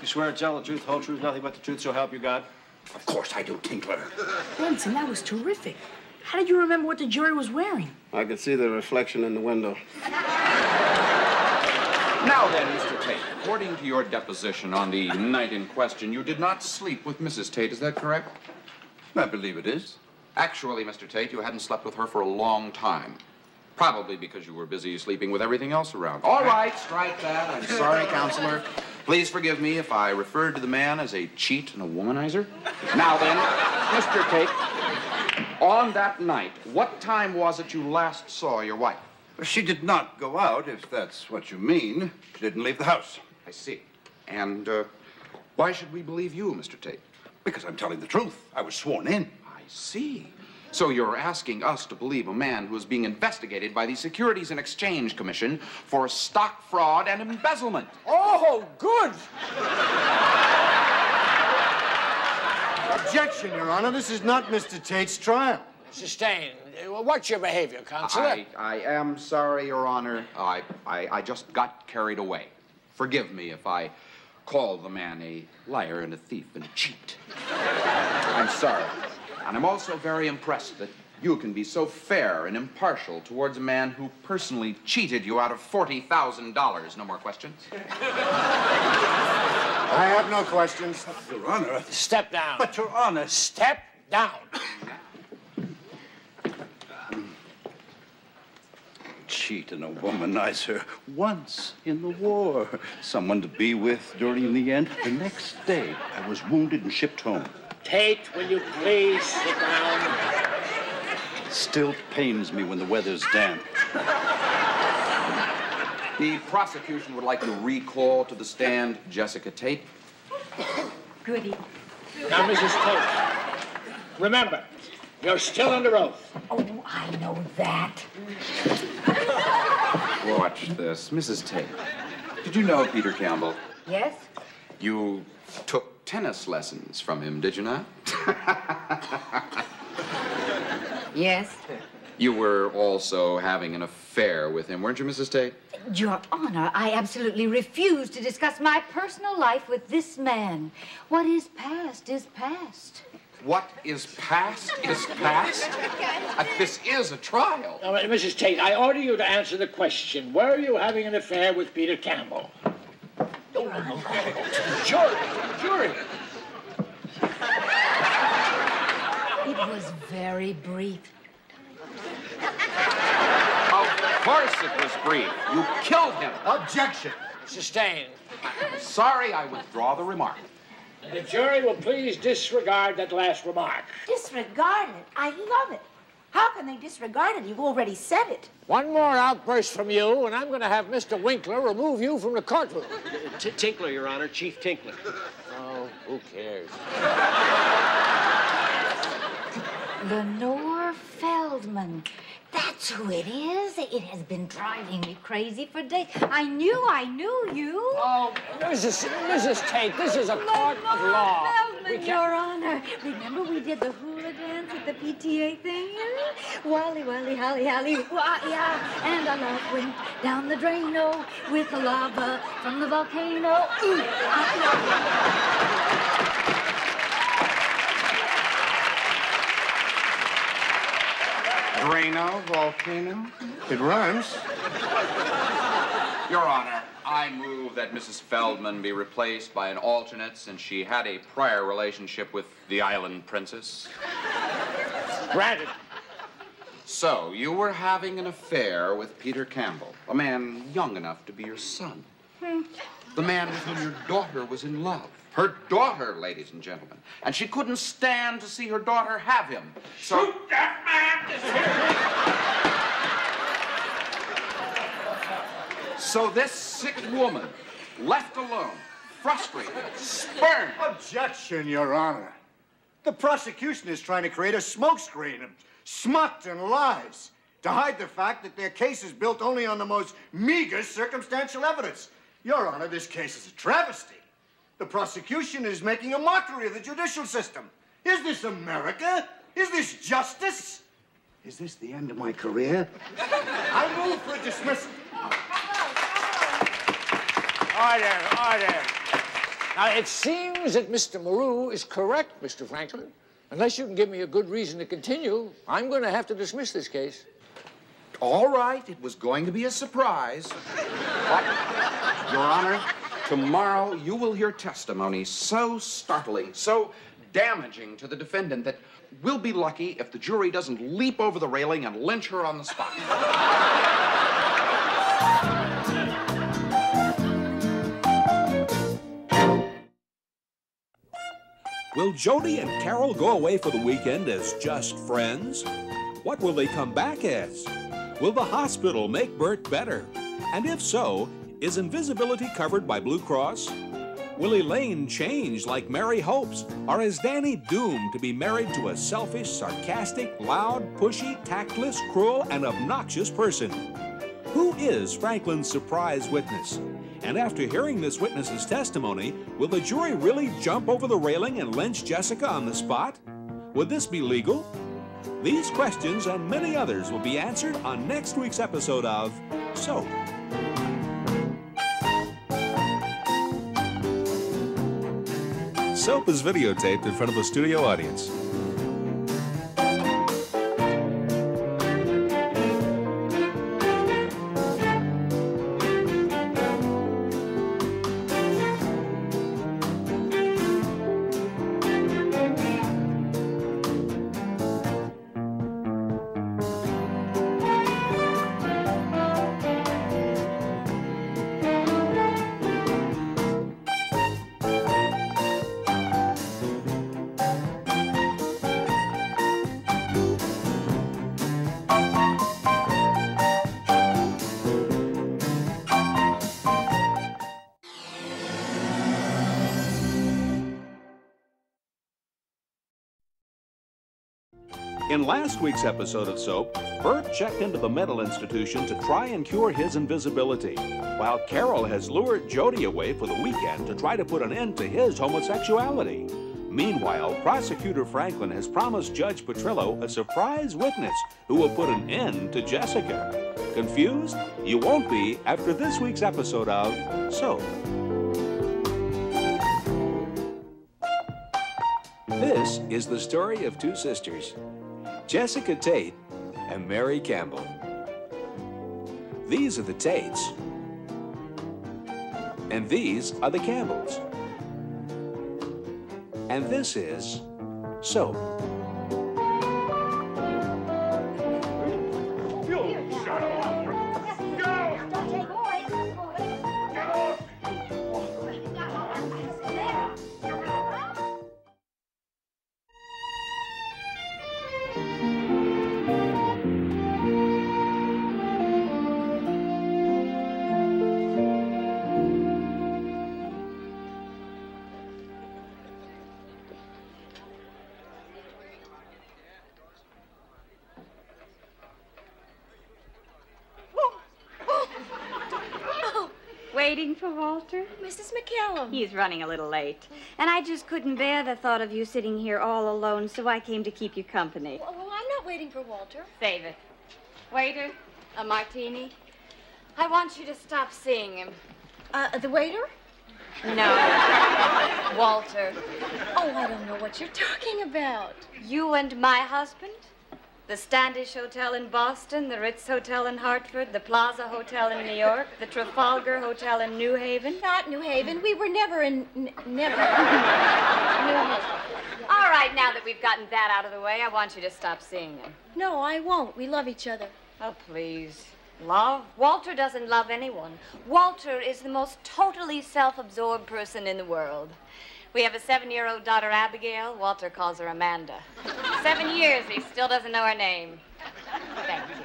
P: You swear to tell the truth, whole truth, nothing but the truth, so help you God?
K: Of course I do, Tinkler.
G: Benson, that was terrific. How did you remember what the jury was wearing?
M: I could see the reflection in the window.
R: Now then, Mr. Tate, according to your deposition on the night in question, you did not sleep with Mrs. Tate, is that correct?
K: I believe it is.
R: Actually, Mr. Tate, you hadn't slept with her for a long time. Probably because you were busy sleeping with everything else around. All right, strike that. I'm sorry, Counselor. Please forgive me if I referred to the man as a cheat and a womanizer. Now then, Mr. Tate, on that night, what time was it you last saw your wife?
K: She did not go out, if that's what you mean. She didn't leave the house.
R: I see. And why should we believe you, Mr. Tate?
K: Because I'm telling the truth. I was sworn in.
R: I see. So you're asking us to believe a man who is being investigated by the Securities and Exchange Commission for stock fraud and embezzlement.
S: Oh, good.
J: Objection, Your Honor. This is not Mr. Tate's trial.
S: Sustained. What's your behavior, Counselor?
R: I am sorry, Your Honor. I just got carried away. Forgive me if I call the man a liar and a thief and a cheat. I'm sorry. And I'm also very impressed that you can be so fair and impartial towards a man who personally cheated you out of $40,000. No more questions?
J: I have no questions.
K: Your Honor.
S: Step down.
K: But, Your Honor.
S: Step down.
K: Cheat and a womanizer once in the war. Someone to be with during the end. The next day, I was wounded and shipped home.
S: Tate, will you please sit down?
K: Still pains me when the weather's damp.
R: The prosecution would like to recall to the stand Jessica Tate.
L: Goody.
S: Now, Mrs. Tate, remember, you're still under oath.
L: Oh, I know that.
R: Watch this. Mrs. Tate, did you know Peter Campbell?
L: Yes?
R: You took tennis lessons from him, did you not?
L: Yes.
R: You were also having an affair with him, weren't you, Mrs. Tate?
L: Your Honor, I absolutely refuse to discuss my personal life with this man. What is past is past.
R: What is past is past? This is a trial.
F: Mrs. Tate, I order you to answer the question. Were you having an affair with Peter Campbell?
L: Your Honor.
F: Jury.
L: It was very brief.
R: Of course it was brief. You killed him.
F: Objection. Sustained.
R: Sorry, I withdraw the remark.
F: The jury will please disregard that last remark.
B: Disregard it? I love it. How can they disregard it? You've already said it.
F: One more outburst from you, and I'm going to have Mr. Winkler remove you from the courtroom.
P: Tinkler, Your Honor, Chief Tinkler.
F: Oh, who cares?
L: Lenore Feldman. That's who it is. It has been driving me crazy for days. I knew you.
F: Oh, Mrs. Tate, this is a court of law.
L: Feldman, Your Honor. Remember we did the hula dance at the PTA thing? Wally, wally, holly, holly, yeah. And our love went down the drain, oh, with the lava from the volcano. Ooh,
R: Drano, volcano?
M: It rhymes.
R: Your Honor, I move that Mrs. Feldman be replaced by an alternate since she had a prior relationship with the island princess.
F: Granted.
R: So, you were having an affair with Peter Campbell, a man young enough to be your son. The man with whom your daughter was in love. Her daughter, ladies and gentlemen. And she couldn't stand to see her daughter have him. So... Shoot that man! So this sick woman, left alone, frustrated, spurned...
J: Objection, Your Honor. The prosecution is trying to create a smokescreen of smut and lies to hide the fact that their case is built only on the most meager circumstantial evidence. Your Honor, this case is a travesty. The prosecution is making a mockery of the judicial system. Is this America? Is this justice? Is this the end of my career? I move for dismissal.
F: Order. Now, it seems that Mr. Moreau is correct, Mr. Franklin. Unless you can give me a good reason to continue, I'm going to have to dismiss this case.
R: All right, it was going to be a surprise. But, Your Honor, tomorrow you will hear testimony so startling, so damaging to the defendant that we'll be lucky if the jury doesn't leap over the railing and lynch her on the spot.
A: Will Jody and Carol go away for the weekend as just friends? What will they come back as? Will the hospital make Bert better? And if so, is invisibility covered by Blue Cross? Will Elaine change like Mary hopes? Or is Danny doomed to be married to a selfish, sarcastic, loud, pushy, tactless, cruel, and obnoxious person? Who is Franklin's surprise witness? And after hearing this witness's testimony, will the jury really jump over the railing and lynch Jessica on the spot? Would this be legal? These questions and many others will be answered on next week's episode of Soap. Soap is videotaped in front of a studio audience. In last week's episode of Soap, Bert checked into the mental institution to try and cure his invisibility, while Carol has lured Jody away for the weekend to try to put an end to his homosexuality. Meanwhile, Prosecutor Franklin has promised Judge Petrillo a surprise witness who will put an end to Jessica. Confused? You won't be after this week's episode of Soap. This is the story of two sisters, Jessica Tate and Mary Campbell. These are the Tates, and these are the Campbells. And this is Soap.
H: Waiting for Walter?
O: Mrs. McCallum.
H: He's running a little late. And I just couldn't bear the thought of you sitting here all alone, so I came to keep you company.
O: Well, I'm not waiting for Walter.
H: Save it. Waiter, a martini. I want you to stop seeing him.
O: The waiter?
H: No. Walter.
O: Oh, I don't know what you're talking about.
H: You and my husband? The Standish Hotel in Boston, the Ritz Hotel in Hartford, the Plaza Hotel in New York, the Trafalgar Hotel in New Haven.
O: Not New Haven. We were never in... never. New Haven.
H: All right, now that we've gotten that out of the way, I want you to stop seeing him.
O: No, I won't. We love each other.
H: Oh, please. Love? Walter doesn't love anyone. Walter is the most totally self-absorbed person in the world. We have a 7-year-old daughter, Abigail. Walter calls her Amanda. 7 years, he still doesn't know her name. Thank you.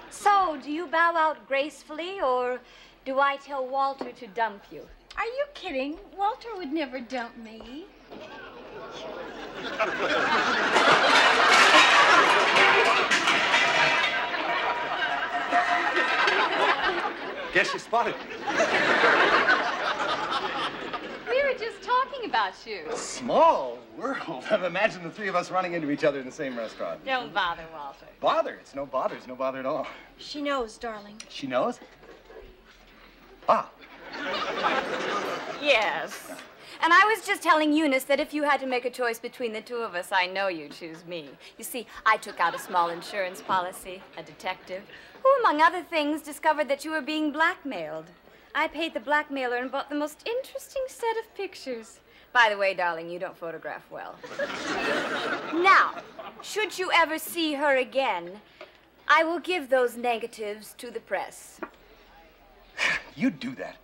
H: So, do you bow out gracefully, or do I tell Walter to dump you?
O: Are you kidding? Walter would never dump me.
U: Guess you spotted me.
H: We were just talking about you.
V: Small world. I've imagined the three of us running into each other in the same restaurant.
H: Don't bother, Walter.
V: Bother? It's no bother. It's no bother at all.
O: She knows, darling.
V: She knows? Ah.
H: Yes. And I was just telling Eunice that if you had to make a choice between the two of us, I know you'd choose me. You see, I took out a small insurance policy, a detective, who, among other things, discovered that you were being blackmailed. I paid the blackmailer and bought the most interesting set of pictures. By the way, darling, you don't photograph well. Now, should you ever see her again, I will give those negatives to the press.
V: You'd do that.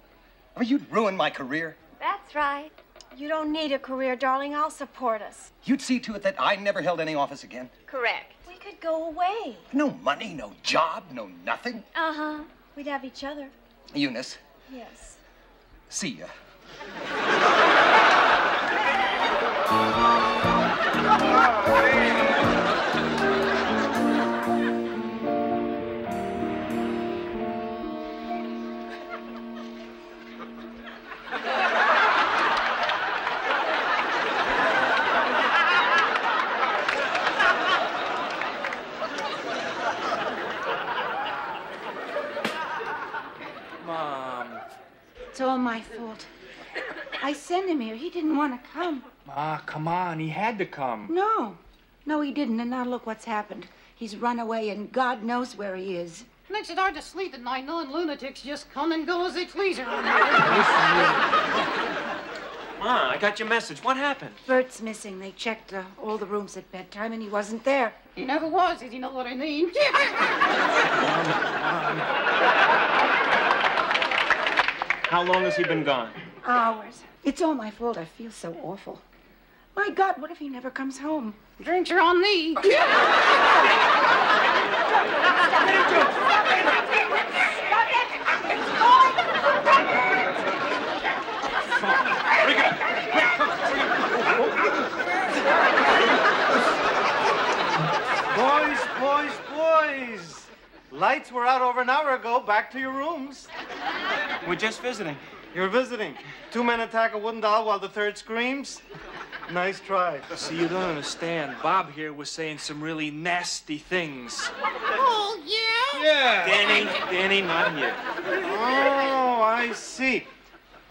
V: I mean, you'd ruin my career.
H: That's right.
O: You don't need a career, darling. I'll support us.
V: You'd see to it that I never held any office again.
H: Correct.
O: We could go away.
V: No money, no job, no nothing.
O: Uh-huh. We'd have each other.
V: Eunice,
O: Yes.
V: see ya.
D: Mom.
B: It's all my fault. I sent him here. He didn't want to come.
D: Ma, come on. He had to come.
B: No, he didn't. And now look what's happened. He's run away, and God knows where he is.
W: Makes it hard to sleep at night knowing lunatics just come and go as they please around
D: Ma, I got your message. What happened?
B: Bert's missing. They checked all the rooms at bedtime, and he wasn't there.
W: He never was, if you know what I mean.
D: How long has he been gone?
B: Hours. It's all my fault. I feel so awful. My God, what if he never comes home?
W: Drinks are on me.
X: Boys. Lights were out over an hour ago. Back to your rooms.
D: We're just visiting.
X: You're visiting. Two men attack a wooden doll while the third screams. Nice try.
D: See, you don't understand. Bob here was saying some really nasty things.
W: Oh, yeah?
X: Yeah. Danny, not here. Oh, I see.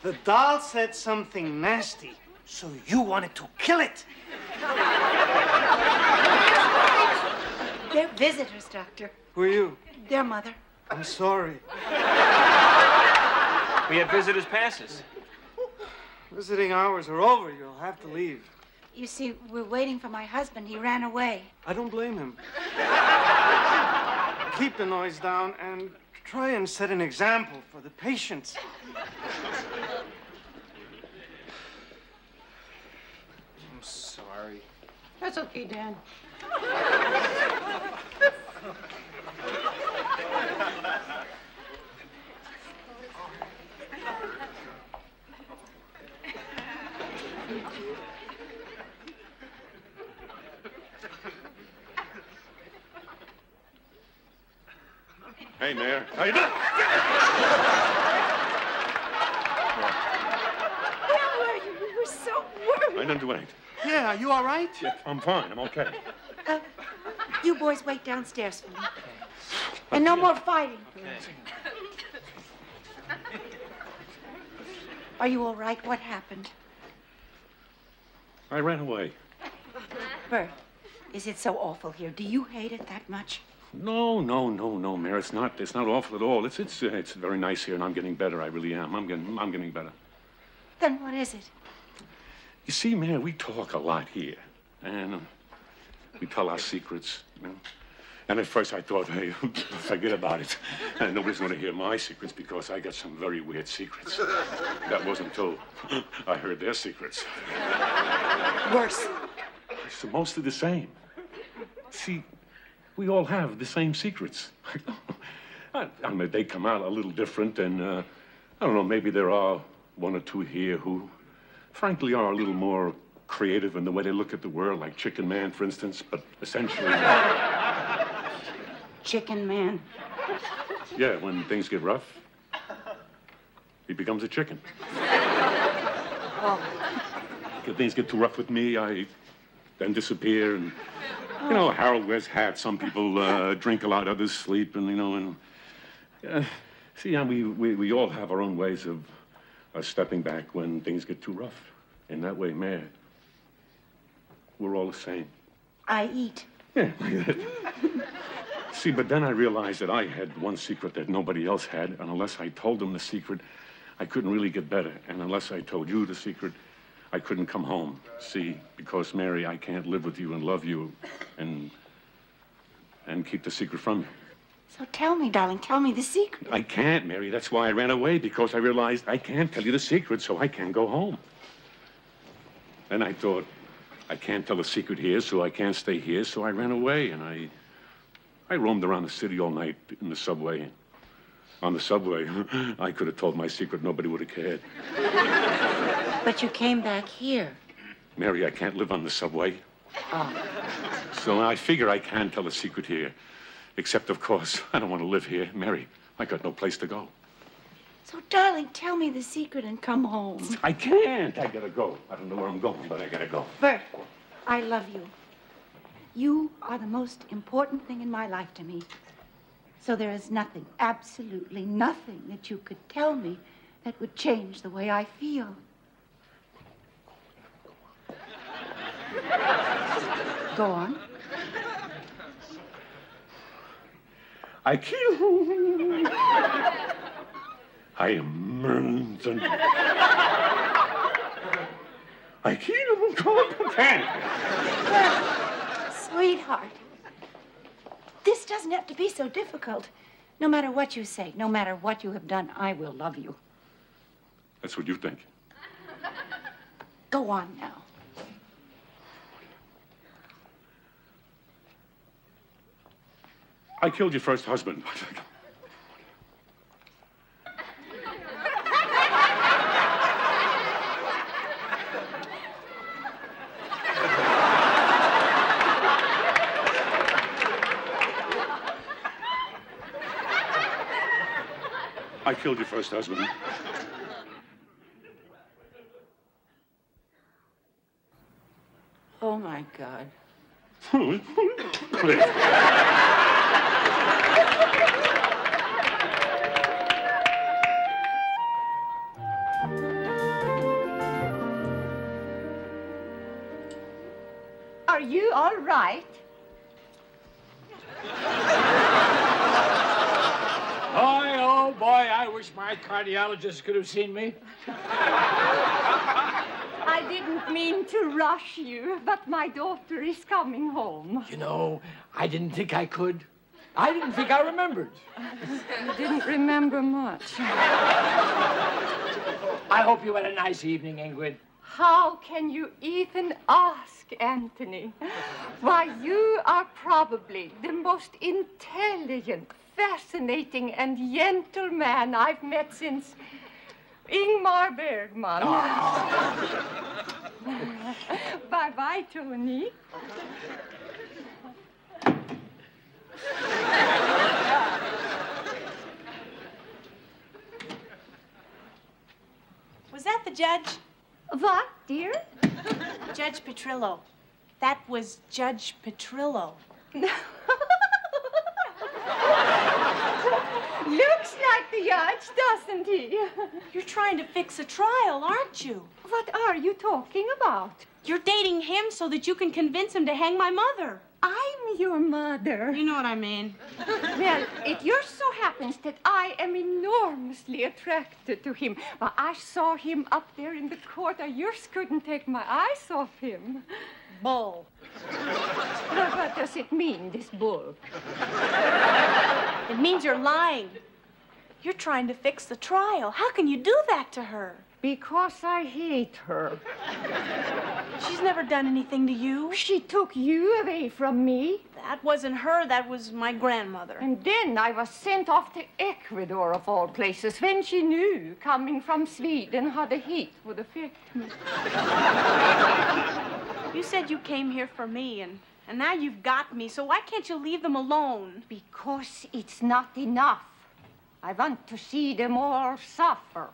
X: The doll said something nasty, so you wanted to kill it.
B: They're visitors, Doctor.
X: Who are you?
B: Their mother.
X: I'm sorry.
D: We have visitors' passes.
X: Visiting hours are over. You'll have to leave.
B: You see, we're waiting for my husband. He ran away.
X: I don't blame him. Keep the noise down and try and set an example for the patients.
D: I'm sorry.
W: That's okay, Dan.
C: Hey, Mayor. How you doing?
B: Where were you? We were so worried.
C: I didn't do anything.
X: Yeah, you all right?
C: Yeah, I'm fine. I'm okay.
B: You boys wait downstairs for me. And no more fighting. Are you all right? What happened?
C: I ran away.
B: Bert, is it so awful here? Do you hate it that much?
C: No, Mayor. It's not awful at all. It's very nice here, and I'm getting better. I really am. I'm getting better.
B: Then what is it?
C: You see, Mayor, we talk a lot here, and we tell our secrets, you know. And at first I thought, hey, forget about it. And nobody's going to hear my secrets because I got some very weird secrets. That wasn't until I heard their secrets.
B: Worse.
C: It's mostly the same. See, we all have the same secrets. I mean, they come out a little different, and I don't know, maybe there are one or two here who, frankly, are a little more creative in the way they look at the world, like Chicken Man, for instance, but essentially...
B: Chicken Man.
C: Yeah, when things get rough, he becomes a chicken.
B: Oh.
C: If things get too rough with me, I then disappear, and, you know, Harold wears hats, some people drink a lot, others sleep, and, you know, and... see, we all have our own ways of stepping back when things get too rough. In that way, Mayor, we're all the same.
B: I eat.
C: Yeah, like that. See, but then I realized that I had one secret that nobody else had, and unless I told them the secret, I couldn't really get better. And unless I told you the secret, I couldn't come home. See, because, Mary, I can't live with you and love you and keep the secret from you.
B: So tell me, darling, tell me the secret.
C: I can't, Mary. That's why I ran away, because I realized I can't tell you the secret, so I can't go home. Then I thought, I can't tell the secret here, so I can't stay here, so I ran away, and I roamed around the city all night in the subway. On the subway, I could have told my secret. Nobody would have cared.
B: But you came back here.
C: Mary, I can't live on the subway.
B: Oh.
C: So I figure I can tell a secret here. Except, of course, I don't want to live here. Mary, I got no place to go.
B: So, darling, tell me the secret and come home.
C: I can't. I gotta go. I don't know where I'm going, but I gotta go.
B: Bert, I love you. You are the most important thing in my life to me. So there is nothing, absolutely nothing that you could tell me that would change the way I feel. Go on.
C: I kill. I am Merlin. I kill.
B: Sweetheart, this doesn't have to be so difficult. No matter what you say, no matter what you have done, I will love you.
C: That's what you think.
B: Go on now.
C: I killed your first husband. I killed your first husband.
B: Oh, my God.
L: Are you all right?
F: Boy, oh boy, I wish my cardiologist could have seen me.
L: I didn't mean to rush you, but my daughter is coming home.
F: You know, I didn't think I could. I didn't think I remembered.
L: You didn't remember much.
F: I hope you had a nice evening, Ingrid.
L: How can you even ask, Anthony? Why, you are probably the most intelligent, fascinating, and gentle man I've met since Ingmar Bergman. Bye-bye, Tony.
E: Was that the judge?
L: What, dear?
E: Judge Petrillo. That was Judge Petrillo.
L: Looks like the judge, doesn't he?
E: You're trying to fix a trial, aren't you?
L: What are you talking about?
E: You're dating him so that you can convince him to hang my mother.
L: I'm your mother.
E: You know what I mean.
L: Well, it just so happens that I am enormously attracted to him. Well, I saw him up there in the court. I just couldn't take my eyes off him.
E: Bull.
L: What does it mean, this bull?
E: It means you're lying. You're trying to fix the trial. How can you do that to her?
L: Because I hate her.
E: She's never done anything to you.
L: She took you away from me.
E: That wasn't her, that was my grandmother.
L: And then I was sent off to Ecuador, of all places, when she knew, coming from Sweden, how the heat would affect me.
E: You said you came here for me, and now you've got me, so why can't you leave them alone?
L: Because it's not enough. I want to see them all suffer.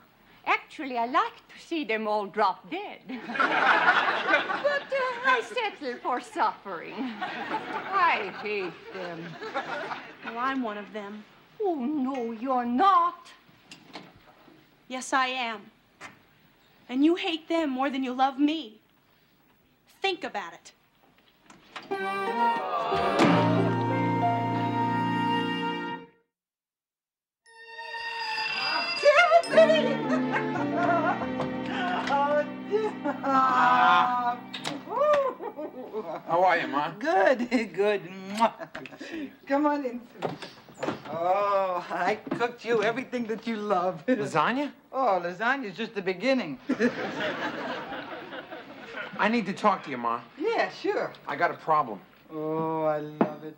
L: Actually, I like to see them all drop dead. But I settle for suffering. I hate them.
E: Well, I'm one of them.
L: Oh, no, you're not.
E: Yes, I am. And you hate them more than you love me. Think about it.
I: How are you, Ma?
Q: Good, good. Come on in. Oh, I cooked you everything that you love.
I: Lasagna?
Q: Oh, lasagna's just the beginning.
I: I need to talk to you, Ma.
Q: Yeah, sure.
I: I got a problem.
Q: Oh, I love it.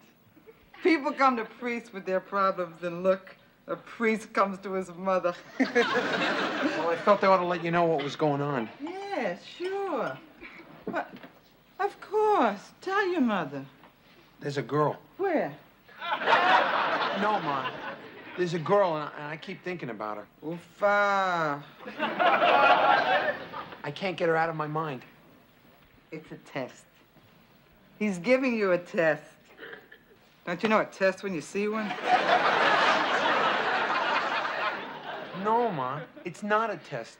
Q: People come to priests with their problems, and look, a priest comes to his mother.
I: Well, I felt I ought to let you know what was going on.
Q: Yeah, sure. What? Of course. Tell your mother.
I: There's a girl.
Q: Where?
I: No, Ma. There's a girl, and I keep thinking about her.
Q: Uffa.
I: I can't get her out of my mind.
Q: It's a test. He's giving you a test. Don't you know a test when you see one?
I: No, Ma. It's not a test.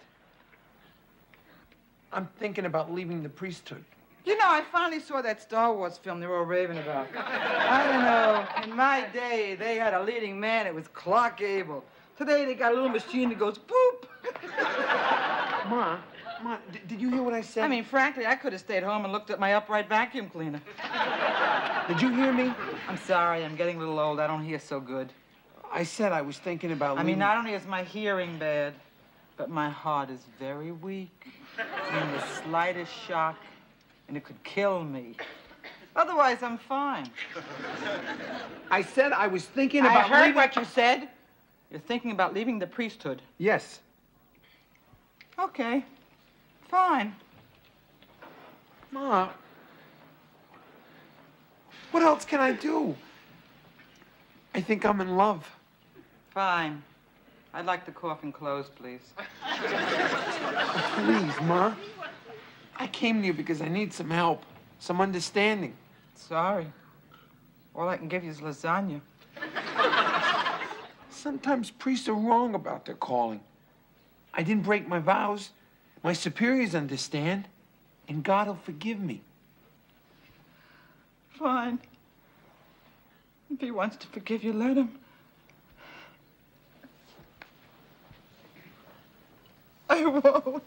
I: I'm thinking about leaving the priesthood.
Q: You know, I finally saw that Star Wars film they were all raving about. I don't know. In my day, they had a leading man. It was Clark Gable. Today, they got a little machine that goes boop.
I: Ma, did you hear what I said?
Q: I mean, frankly, I could have stayed home and looked at my upright vacuum cleaner.
I: Did you hear me?
Q: I'm sorry. I'm getting a little old. I don't hear so good.
I: I said I was thinking about
Q: I mean, not only is my hearing bad, but my heart is very weak. I mean, the slightest shock, and it could kill me. Otherwise, I'm fine.
I: I said I was thinking about
Q: I heard what you said. You're thinking about leaving the priesthood.
I: Yes.
Q: Okay. Fine.
I: Ma, what else can I do? I think I'm in love.
Q: Fine. I'd like the coffin closed, please.
I: Please, Ma. I came to you because I need some help. some understanding. Sorry. All I can give you is lasagna. Sometimes priests are wrong about their calling. I didn't break my vows. My superiors understand, and God will forgive me. Fine. If he wants to forgive you, let him. I won't.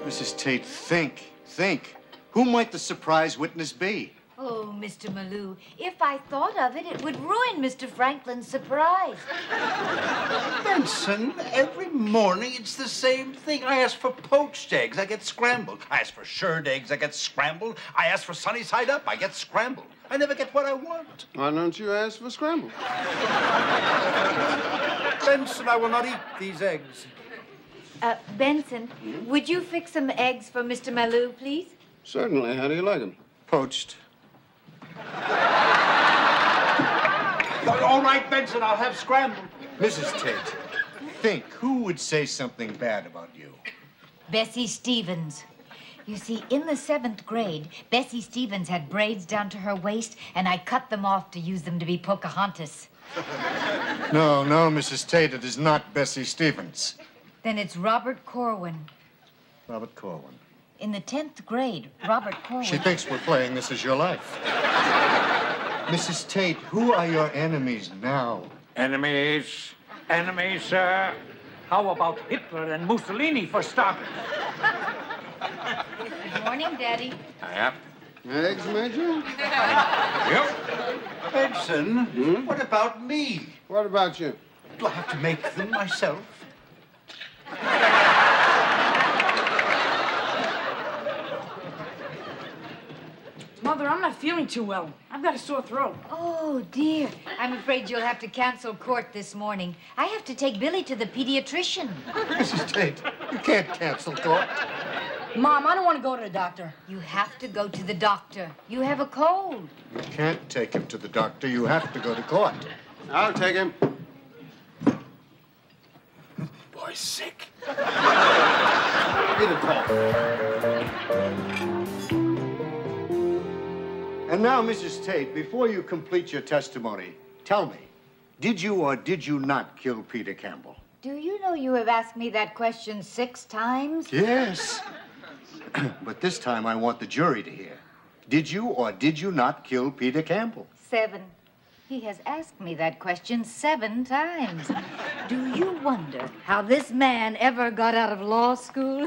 J: Mrs. Tate, think. Who might the surprise witness be?
L: Oh, Mr. Malou, if I thought of it, it would ruin Mr. Franklin's surprise.
G: Benson, every morning it's the same thing. I ask for poached eggs, I get scrambled. I ask for shirred eggs, I get scrambled. I ask for sunny side up, I get scrambled. I never get what I want.
M: Why don't you ask for scrambled?
G: Benson, I will not eat these eggs.
L: Benson, would you fix some eggs for Mr. Malou, please?
M: Certainly. How do you like them?
J: Poached.
G: All right, Benson, I'll have scrambled.
J: Mrs. Tate, think. Who would say something bad about you?
L: Bessie Stevens. You see, in the 7th grade, Bessie Stevens had braids down to her waist, and I cut them off to use them to be Pocahontas.
J: No, Mrs. Tate, it is not Bessie Stevens.
L: Then it's Robert Corwin.
J: Robert Corwin.
L: In the 10th grade, Robert Corwin...
J: She thinks we're playing This Is Your Life. Mrs. Tate, who are your enemies now?
F: Enemies, sir. How about Hitler and Mussolini for starters?
L: Good morning, Daddy.
F: Yep.
M: Eggs, Major?
F: Yep.
G: Benson, what about me?
M: What about you?
G: Do I have to make them myself?
K: Mother, I'm not feeling too well. I've got a sore throat.
L: Oh, dear. I'm afraid you'll have to cancel court this morning. I have to take Billy to the pediatrician.
J: Mrs. Tate, you can't cancel court.
K: Mom, I don't want to go to the doctor.
L: You have to go to the doctor. You have a cold.
J: You can't take him to the doctor. You have to go to court.
M: I'll take him.
G: Boy's sick.
M: Get a call.
J: And now, Mrs. Tate, before you complete your testimony, tell me, did you or did you not kill Peter Campbell?
L: Do you know you have asked me that question 6 times?
J: Yes. But this time I want the jury to hear. Did you or did you not kill Peter Campbell?
L: 7. He has asked me that question 7 times. Do you wonder how this man ever got out of law school?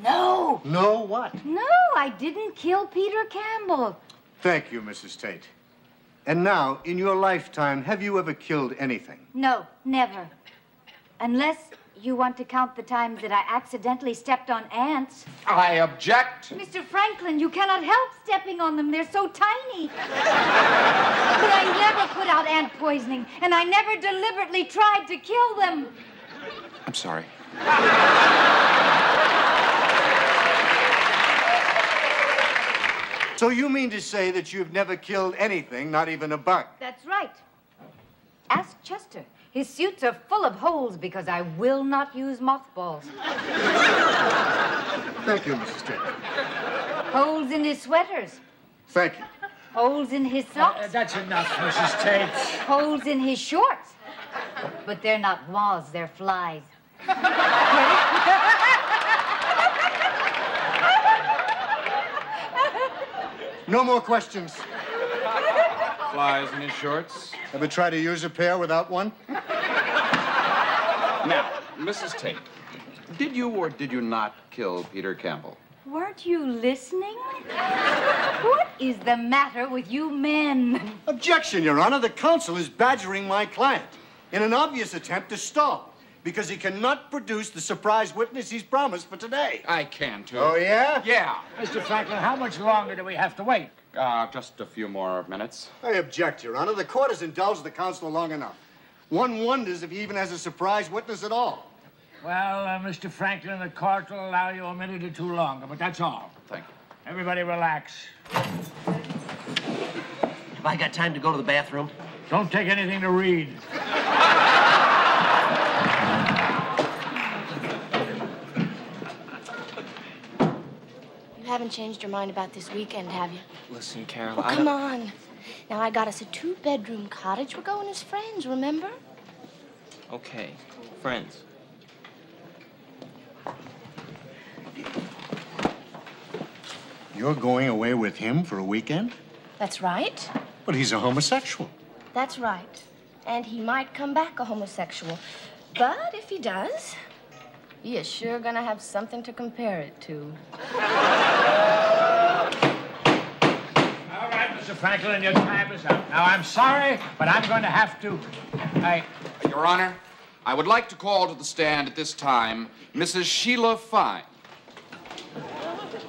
L: No.
J: No what?
L: No, I didn't kill Peter Campbell.
J: Thank you, Mrs. Tate. And now, in your lifetime, have you ever killed anything?
L: No, never. Unless you want to count the times that I accidentally stepped on ants.
R: I object.
L: Mr. Franklin, you cannot help stepping on them. They're so tiny. But I never put out ant poisoning, and I never deliberately tried to kill them.
R: I'm sorry.
J: So you mean to say that you've never killed anything, not even a bug?
L: That's right. Ask Chester. His suits are full of holes because I will not use mothballs.
J: Thank you, Mrs. Tate.
L: Holes in his sweaters.
J: Thank you.
L: Holes in his socks.
F: That's enough, Mrs. Tate.
L: Holes in his shorts. But they're not moths, they're flies.
J: No more questions.
R: Flies in his shorts.
J: Ever try to use a pair without one?
R: Now, Mrs. Tate, did you or did you not kill Peter Campbell?
L: Weren't you listening? What is the matter with you men?
J: Objection, Your Honor. The counsel is badgering my client in an obvious attempt to stall because he cannot produce the surprise witness he's promised for today.
R: I can, too.
J: Oh, yeah?
R: Yeah.
F: Mr. Franklin, how much longer do we have to wait?
R: Just a few more minutes.
J: I object, Your Honor. The court has indulged the counsel long enough. One wonders if he even has a surprise witness at all.
F: Well, Mr. Franklin, the court will allow you a minute or two longer, but that's all.
R: Thank you.
F: Everybody relax.
P: Have I got time to go to the bathroom?
F: Don't take anything to read.
O: You haven't changed your mind about this weekend, have you?
D: Listen, Carol,
O: Oh, come on. Now, I got us a 2-bedroom cottage. We're going as friends, remember?
D: Okay, friends.
J: You're going away with him for a weekend?
O: That's right.
J: But he's a homosexual.
O: That's right. And he might come back a homosexual. But if he does, he is sure gonna have something to compare it to.
F: All right, Mr. Franklin, your time is up. Now, I'm sorry, but I'm going to have to...
R: Your Honor, I would like to call to the stand at this time Mrs. Sheila Fine.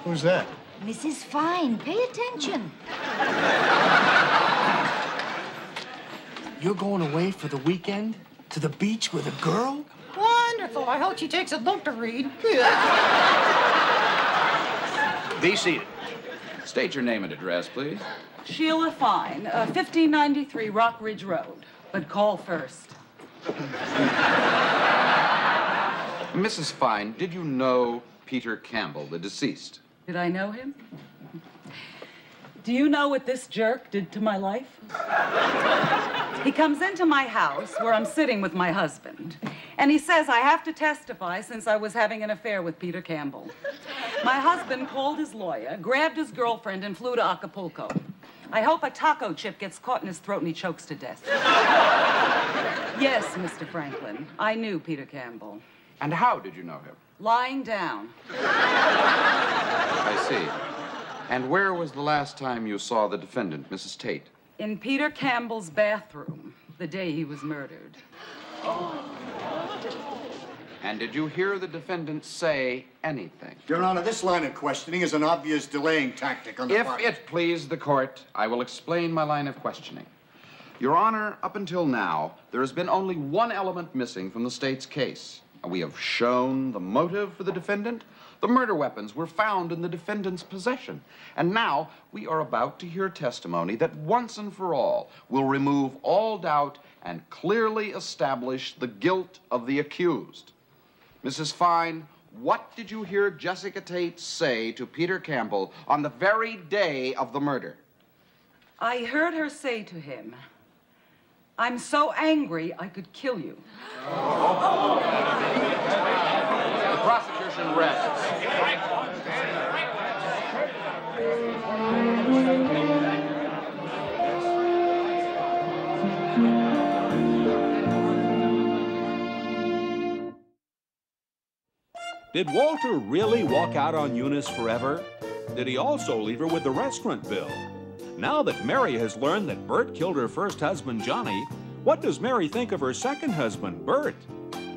J: Who's that?
L: Mrs. Fine, pay attention.
D: You're going away for the weekend? To the beach with a girl?
W: Wonderful. I hope she takes a book to read.
R: Be seated. State your name and address, please.
A: Sheila Fine, 1593 Rock Ridge Road. But call first.
R: Mrs. Fine, did you know Peter Campbell, the deceased?
A: Did I know him? Do you know what this jerk did to my life? He comes into my house where I'm sitting with my husband, and he says I have to testify since I was having an affair with Peter Campbell. My husband called his lawyer, grabbed his girlfriend, and flew to Acapulco. I hope a taco chip gets caught in his throat and he chokes to death. Yes, Mr. Franklin, I knew Peter Campbell.
R: And how did you know him?
A: Lying down.
R: I see. And where was the last time you saw the defendant, Mrs. Tate?
A: In Peter Campbell's bathroom, the day he was murdered.
R: And did you hear the defendant say anything?
J: Your Honor, this line of questioning is an obvious delaying tactic on the part...
R: If it please the court, I will explain my line of questioning. Your Honor, up until now, there has been only one element missing from the state's case. We have shown the motive for the defendant. The murder weapons were found in the defendant's possession. And now we are about to hear testimony that once and for all will remove all doubt and clearly establish the guilt of the accused. Mrs. Fine, what did you hear Jessica Tate say to Peter Campbell on the very day of the murder?
A: I heard her say to him, "I'm so angry I could kill you."
R: The prosecution rests.
N: Did Walter really walk out on Eunice forever? Did he also leave her with the restaurant bill? Now that Mary has learned that Bert killed her first husband, Johnny, what does Mary think of her second husband, Bert?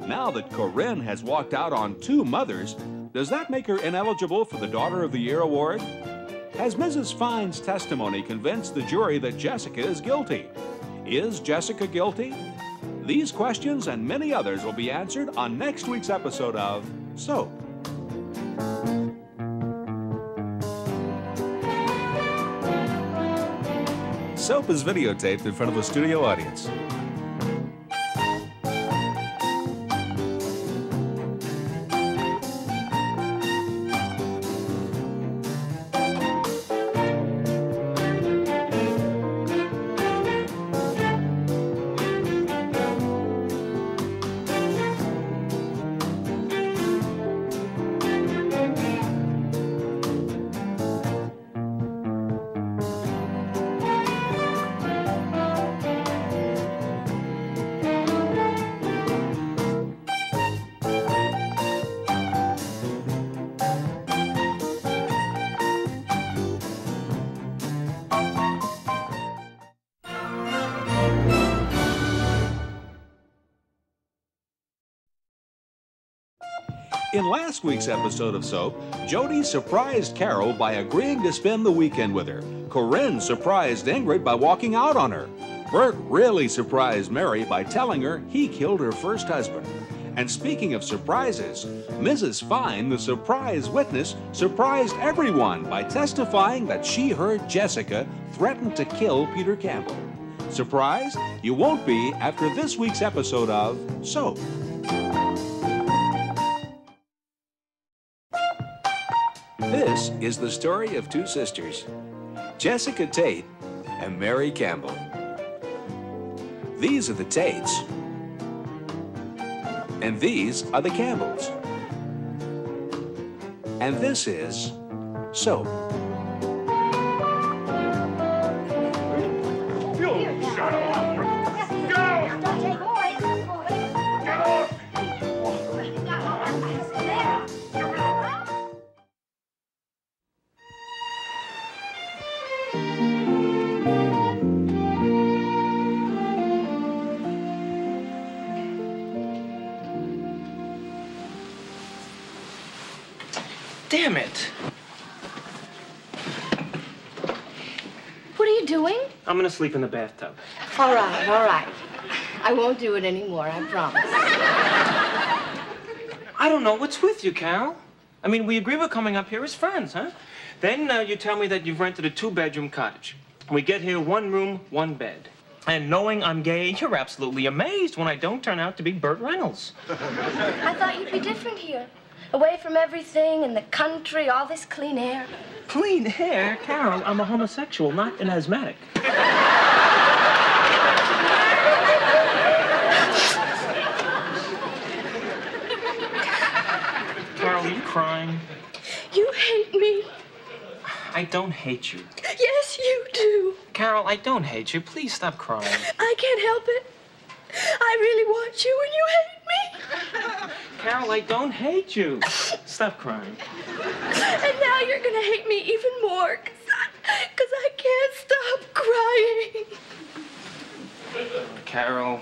N: Now that Corinne has walked out on 2 mothers, does that make her ineligible for the Daughter of the Year award? Has Mrs. Fine's testimony convinced the jury that Jessica is guilty? Is Jessica guilty? These questions and many others will be answered on next week's episode of Soap. Soap is videotaped in front of a studio audience. In last week's episode of Soap, Jody surprised Carol by agreeing to spend the weekend with her. Corinne surprised Ingrid by walking out on her. Bert really surprised Mary by telling her he killed her first husband. And speaking of surprises, Mrs. Fine, the surprise witness, surprised everyone by testifying that she heard Jessica threaten to kill Peter Campbell. Surprised? You won't be after this week's episode of Soap. This is the story of two sisters, Jessica Tate and Mary Campbell. These are the Tates, and these are the Campbells. And this is Soap.
D: Damn it.
O: What are you doing?
D: I'm gonna sleep in the bathtub.
O: All right, all right. I won't do it anymore, I promise.
D: I don't know what's with you, Carol. I mean, we agree we're coming up here as friends, huh? Then you tell me that you've rented a 2-bedroom cottage. We get here 1 room, 1 bed. And knowing I'm gay, you're absolutely amazed when I don't turn out to be Burt Reynolds.
O: I thought you'd be different here. Away from everything in the country, all this clean air.
D: Clean air? Carol, I'm a homosexual, not an asthmatic. Carol, are you crying?
O: You hate me.
D: I don't hate you.
O: Yes, you do.
D: Carol, I don't hate you. Please stop crying.
O: I can't help it. I really want you and you hate me.
D: Carol, I don't hate you. Stop crying.
O: And now you're gonna hate me even more, because I can't stop crying.
D: Carol,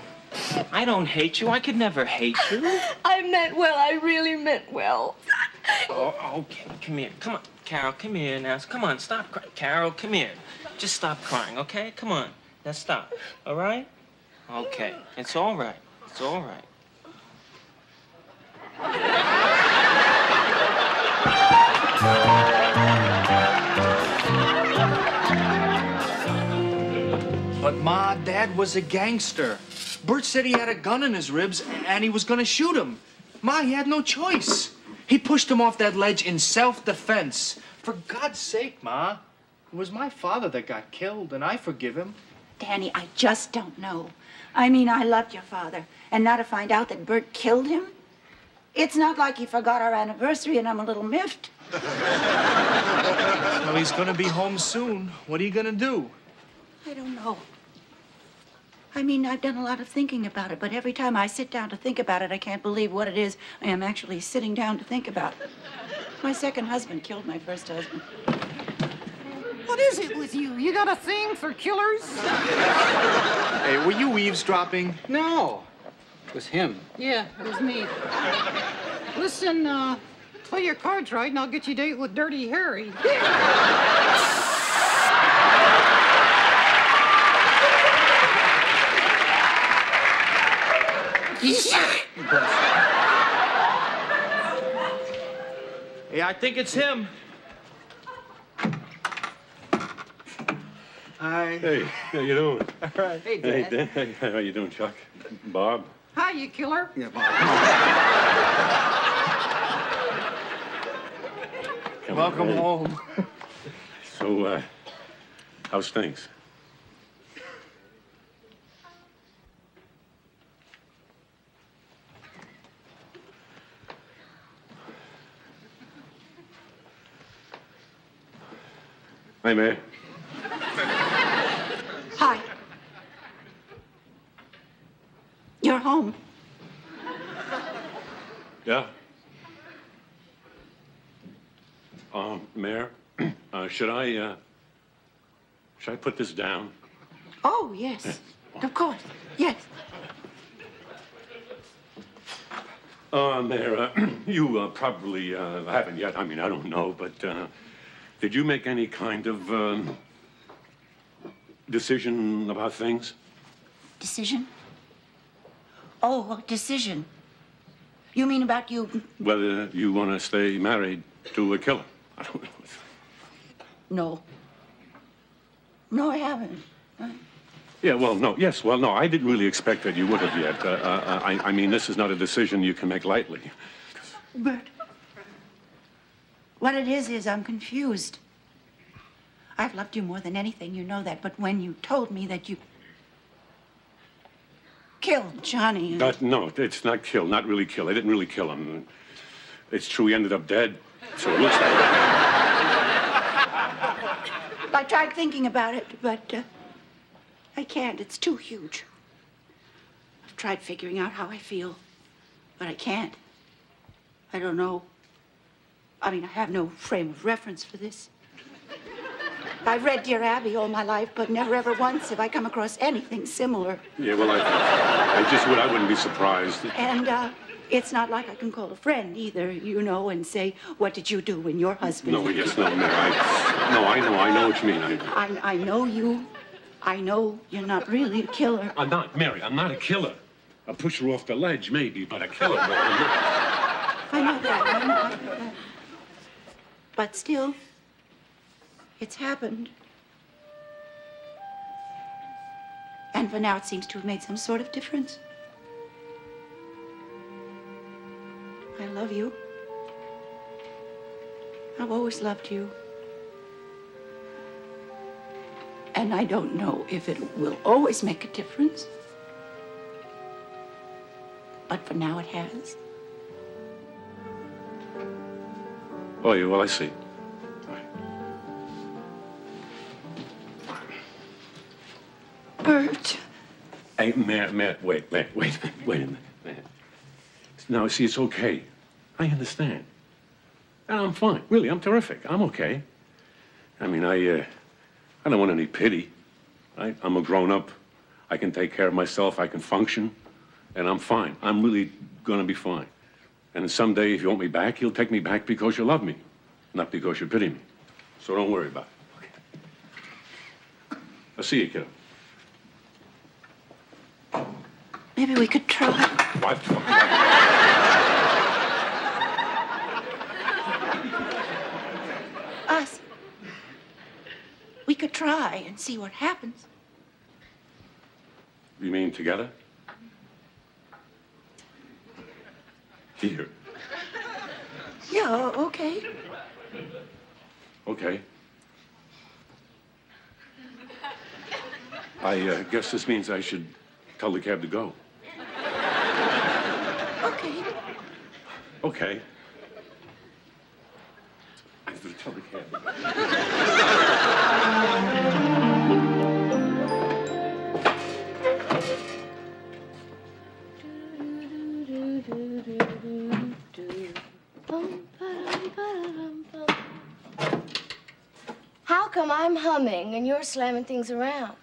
D: I don't hate you. I could never hate you.
O: I meant well. I really meant well.
D: Oh, okay, come here. Come on, Carol, come here now. Come on, stop crying. Carol, come here. Just stop crying, okay? Come on. Now stop, all right? Okay, it's all right. It's all right. But Ma, Dad was a gangster. Bert said he had a gun in his ribs and he was gonna shoot him. Ma, he had no choice. He pushed him off that ledge in self-defense. For God's sake, Ma, it was my father that got killed, and I forgive him.
B: Danny, I just don't know. I mean, I loved your father, and now to find out that Bert killed him? It's not like he forgot our anniversary and I'm a little miffed.
D: Well, he's gonna be home soon. What are you gonna do?
B: I don't know. I mean, I've done a lot of thinking about it, but every time I sit down to think about it, I can't believe what it is I am actually sitting down to think about. My second husband killed my first husband.
W: What is it with you? You got a thing for killers?
P: Hey, were you eavesdropping?
V: No. It was him.
W: Yeah, it was me. Listen, play your cards right and I'll get you a date with Dirty Harry.
D: Yeah, I think it's him.
P: Hi.
C: Hey, how you doing?
P: All right.
W: Hey, Dad.
C: Hey, Dan. How you doing, Chuck? Bob?
W: Hi, you killer.
P: Yeah, Bob.
D: Welcome home.
C: So, how's things? Hi, Mary.
B: Hi. You're home.
C: Yeah? Mayor, should I put this down?
B: Oh, yes. Of course. Yes.
C: Mayor, you probably haven't yet. I mean, I don't know, but did you make any kind of decision about things?
B: Decision? Oh, decision. You mean about you?
C: Whether you want to stay married to a killer? I don't know.
B: No. No, I haven't.
C: Yeah, well, no, yes, well, no, I didn't really expect that you would have yet. I mean, this is not a decision you can make lightly.
B: Bert, what it is I'm confused. I've loved you more than anything, you know that, but when you told me that you killed Johnny...
C: No, it's not kill, not really kill. I didn't really kill him. It's true, he ended up dead, so it looks like it.
B: I tried thinking about it, but I can't. It's too huge. I've tried figuring out how I feel, but I can't. I don't know. I mean, I have no frame of reference for this. I've read Dear Abby all my life, but never ever once have I come across anything similar.
C: Yeah, well, I wouldn't be surprised.
B: And it's not like I can call a friend either, you know, and say, what did you do when your husband...
C: No, yes, no, I know what you mean.
B: I know you. I know you're not really a killer.
C: I'm not, Mary, I'm not a killer. A pusher off the ledge, maybe, but a killer, no, I'm not.
B: I know that. I know that. But still, it's happened. And for now, it seems to have made some sort of difference. I love you. I've always loved you. And I don't know if it will always make a difference. But for now, it has.
C: Oh, yeah, well, I see.
B: Bert.
C: Hey, Matt, wait a minute. No, see, it's okay. I understand. And I'm fine. Really, I'm terrific. I'm okay. I mean, I don't want any pity. I'm a grown-up. I can take care of myself. I can function. And I'm fine. I'm really gonna be fine. And someday, if you want me back, you'll take me back because you love me, not because you pity me. So don't worry about it. Okay. I'll see you, kiddo.
B: Maybe we could try.
C: What?
B: Us. We could try and see what happens.
C: You mean together? Here.
B: Yeah, okay.
C: Okay. I guess this means I should tell the cab to go.
B: Okay.
C: Okay. I have to tell the cab to
O: How come I'm humming and you're slamming things around?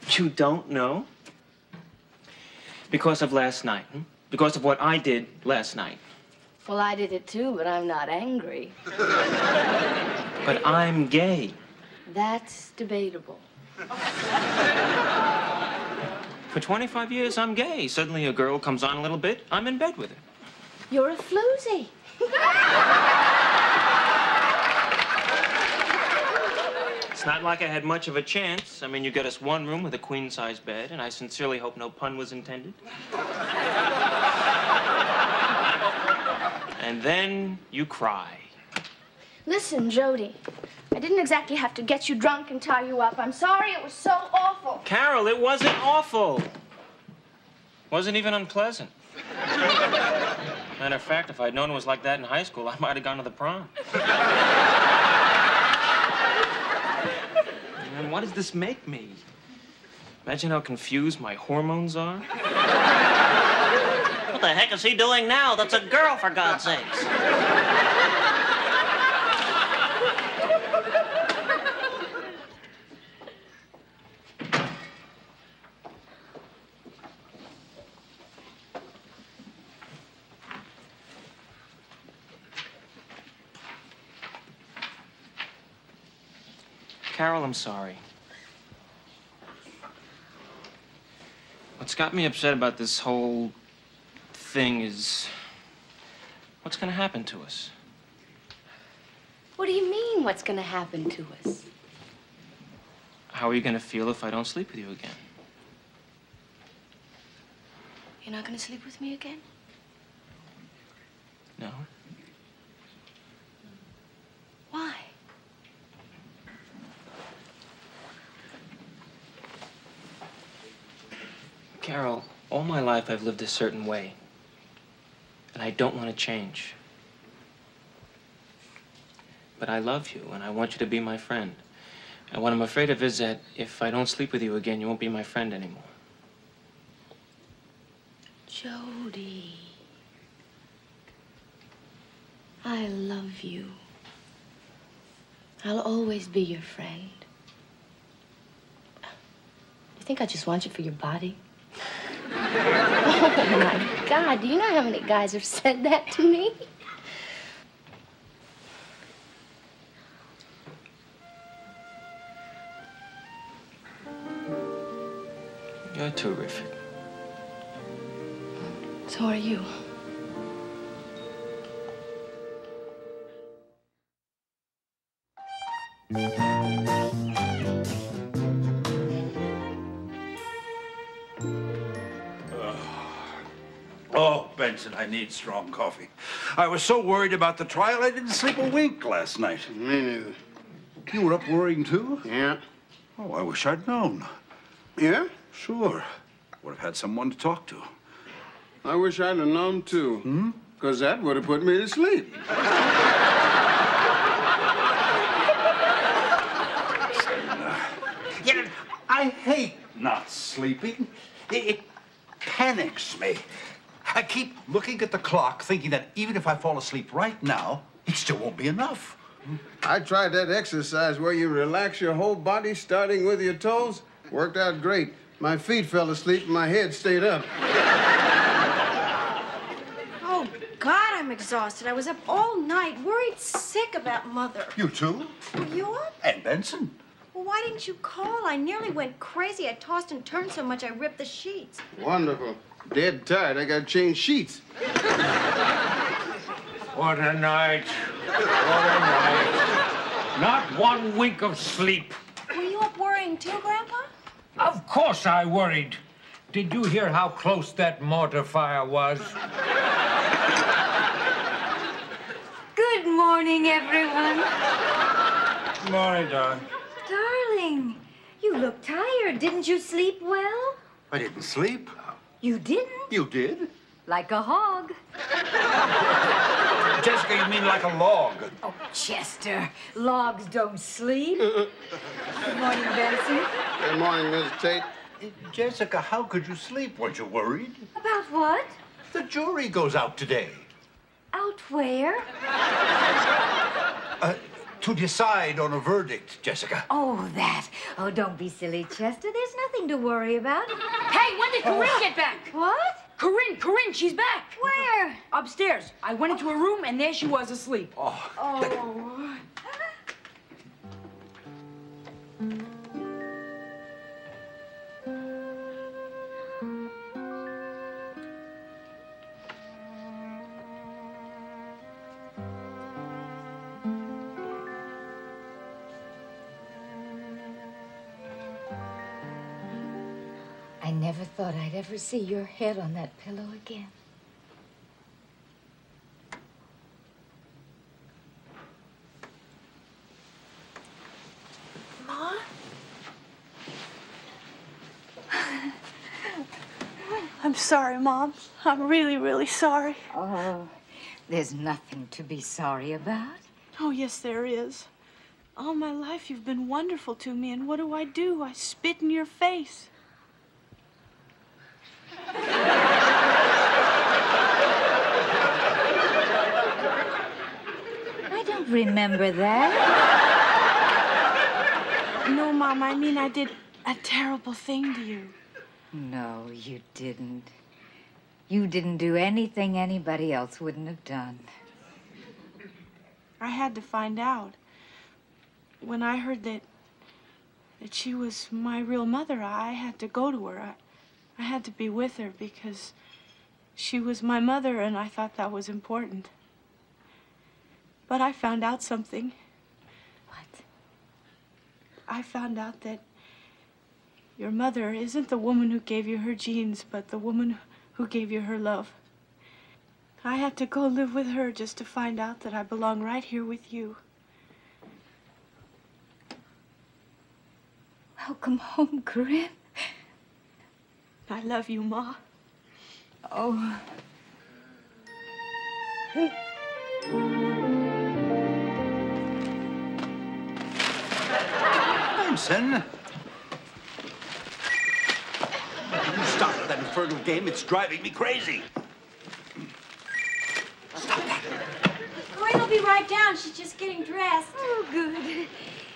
D: You don't know? Because of last night. Because of what I did last night.
O: Well, I did it too, but I'm not angry.
D: But I'm gay.
O: That's debatable.
D: For 25 years, I'm gay. Suddenly a girl comes on a little bit, I'm in bed with her.
O: You're a floozy.
D: It's not like I had much of a chance. I mean, you get us one room with a queen-size bed, and I sincerely hope no pun was intended. And then you cry.
O: Listen, Jody, I didn't exactly have to get you drunk and tie you up. I'm sorry it was so awful.
D: Carol, it wasn't awful. Wasn't even unpleasant. Matter of fact, if I'd known it was like that in high school, I might have gone to the prom. And what does this make me? Imagine how confused my hormones are.
H: What the heck is he doing now? That's a girl, for God's sakes.
D: Carol, I'm sorry. What's got me upset about this whole thing is what's gonna happen to us.
O: What do you mean, what's gonna happen to us?
D: How are you gonna feel if I don't sleep with you again?
O: You're not gonna sleep with me again?
D: No?
O: Why?
D: Carol, all my life I've lived a certain way. And I don't want to change. But I love you, and I want you to be my friend. And what I'm afraid of is that if I don't sleep with you again, you won't be my friend anymore.
O: Jody. I love you. I'll always be your friend. You think I just want you for your body? Oh, my God. Do you know how many guys have said that to me?
D: You're terrific.
O: So are you.
G: Oh, Benson, I need strong coffee. I was so worried about the trial, I didn't sleep a wink last night.
M: Me neither.
G: You were up worrying, too?
M: Yeah.
G: Oh, I wish I'd known.
M: Yeah?
G: Sure. Would have had someone to talk to.
M: I wish I'd have known, too.
G: Hmm?
M: Because that would have put me to sleep.
G: Yeah, I hate not sleeping. It panics me. I keep looking at the clock, thinking that even if I fall asleep right now, it still won't be enough.
M: I tried that exercise where you relax your whole body, starting with your toes. Worked out great. My feet fell asleep and my head stayed up.
E: Oh, God, I'm exhausted. I was up all night, worried sick about Mother.
G: You too?
E: Were you up?
G: And Benson.
E: Well, why didn't you call? I nearly went crazy. I tossed and turned so much I ripped the sheets.
M: Wonderful. Dead tired. I got to change sheets.
F: What a night. What a night. Not 1 week of sleep.
E: Were you up worrying too, Grandpa?
F: Of course I worried. Did you hear how close that mortar fire was?
L: Good morning, everyone.
F: Good morning, darling.
L: Darling, you look tired. Didn't you sleep well?
G: I didn't sleep.
L: You didn't?
G: You did?
L: Like a hog.
G: Jessica, you mean like a log.
L: Oh, Chester, logs don't sleep. Good morning, Benson.
M: Good morning, Miss Tate.
G: Jessica, how could you sleep? Weren't you worried?
L: About what?
G: The jury goes out today.
L: Out where?
G: To decide on a verdict, Jessica.
L: Oh, that. Oh, don't be silly, Chester. There's nothing to worry about. Hey, when did Corinne get back? What?
K: Corinne, she's back.
L: Where?
K: Upstairs. I went into her room, and there she was asleep.
E: Oh.
L: I never thought I'd ever see your head on that pillow again.
E: Ma? I'm sorry, Mom. I'm really, really sorry.
L: Oh, there's nothing to be sorry about.
E: Oh, yes, there is. All my life you've been wonderful to me, and what do? I spit in your face.
L: I don't remember that.
E: No, Mom, I mean I did a terrible thing to you.
L: No, you didn't. You didn't do anything anybody else wouldn't have done.
E: I had to find out. When I heard that she was my real mother, I had to go to her. I had to be with her because she was my mother, and I thought that was important. But I found out something.
L: What?
E: I found out that Your mother isn't the woman who gave you her genes, but the woman who gave you her love. I had to go live with her just to find out that I belong right here with you.
L: Welcome home, Corinne.
E: I love you, Ma.
L: Oh.
G: Samson. You stop that infernal game. It's driving me crazy.
L: Corinne will be right down. She's just getting dressed. Oh, good.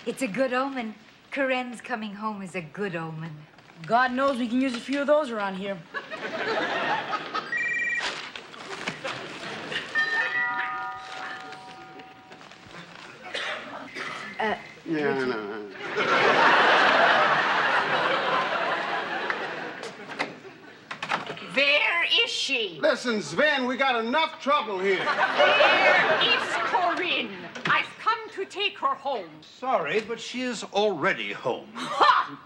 L: It's a good omen. Corinne's coming home is a good omen.
K: God knows we can use a few of those around here.
M: Yeah, I know.
S: Where is she?
M: Listen, Sven, we got enough trouble here.
S: Where is Corinne? I've come to take her home.
G: Sorry, but she is already home.
S: Ha!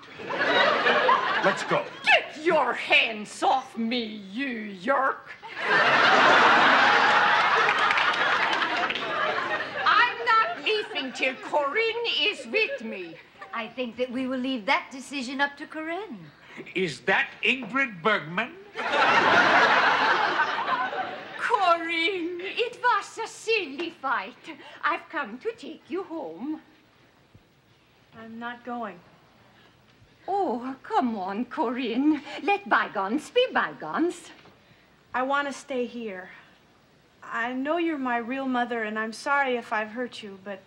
G: Let's go.
S: Get your hands off me, you yerk. I'm not leaving till Corinne is with me.
L: I think that we will leave that decision up to Corinne.
F: Is that Ingrid Bergman?
S: Corinne, it was a silly fight. I've come to take you home.
E: I'm not going.
S: Oh, come on, Corinne. Let bygones be bygones.
E: I want to stay here. I know you're my real mother, and I'm sorry if I've hurt you, but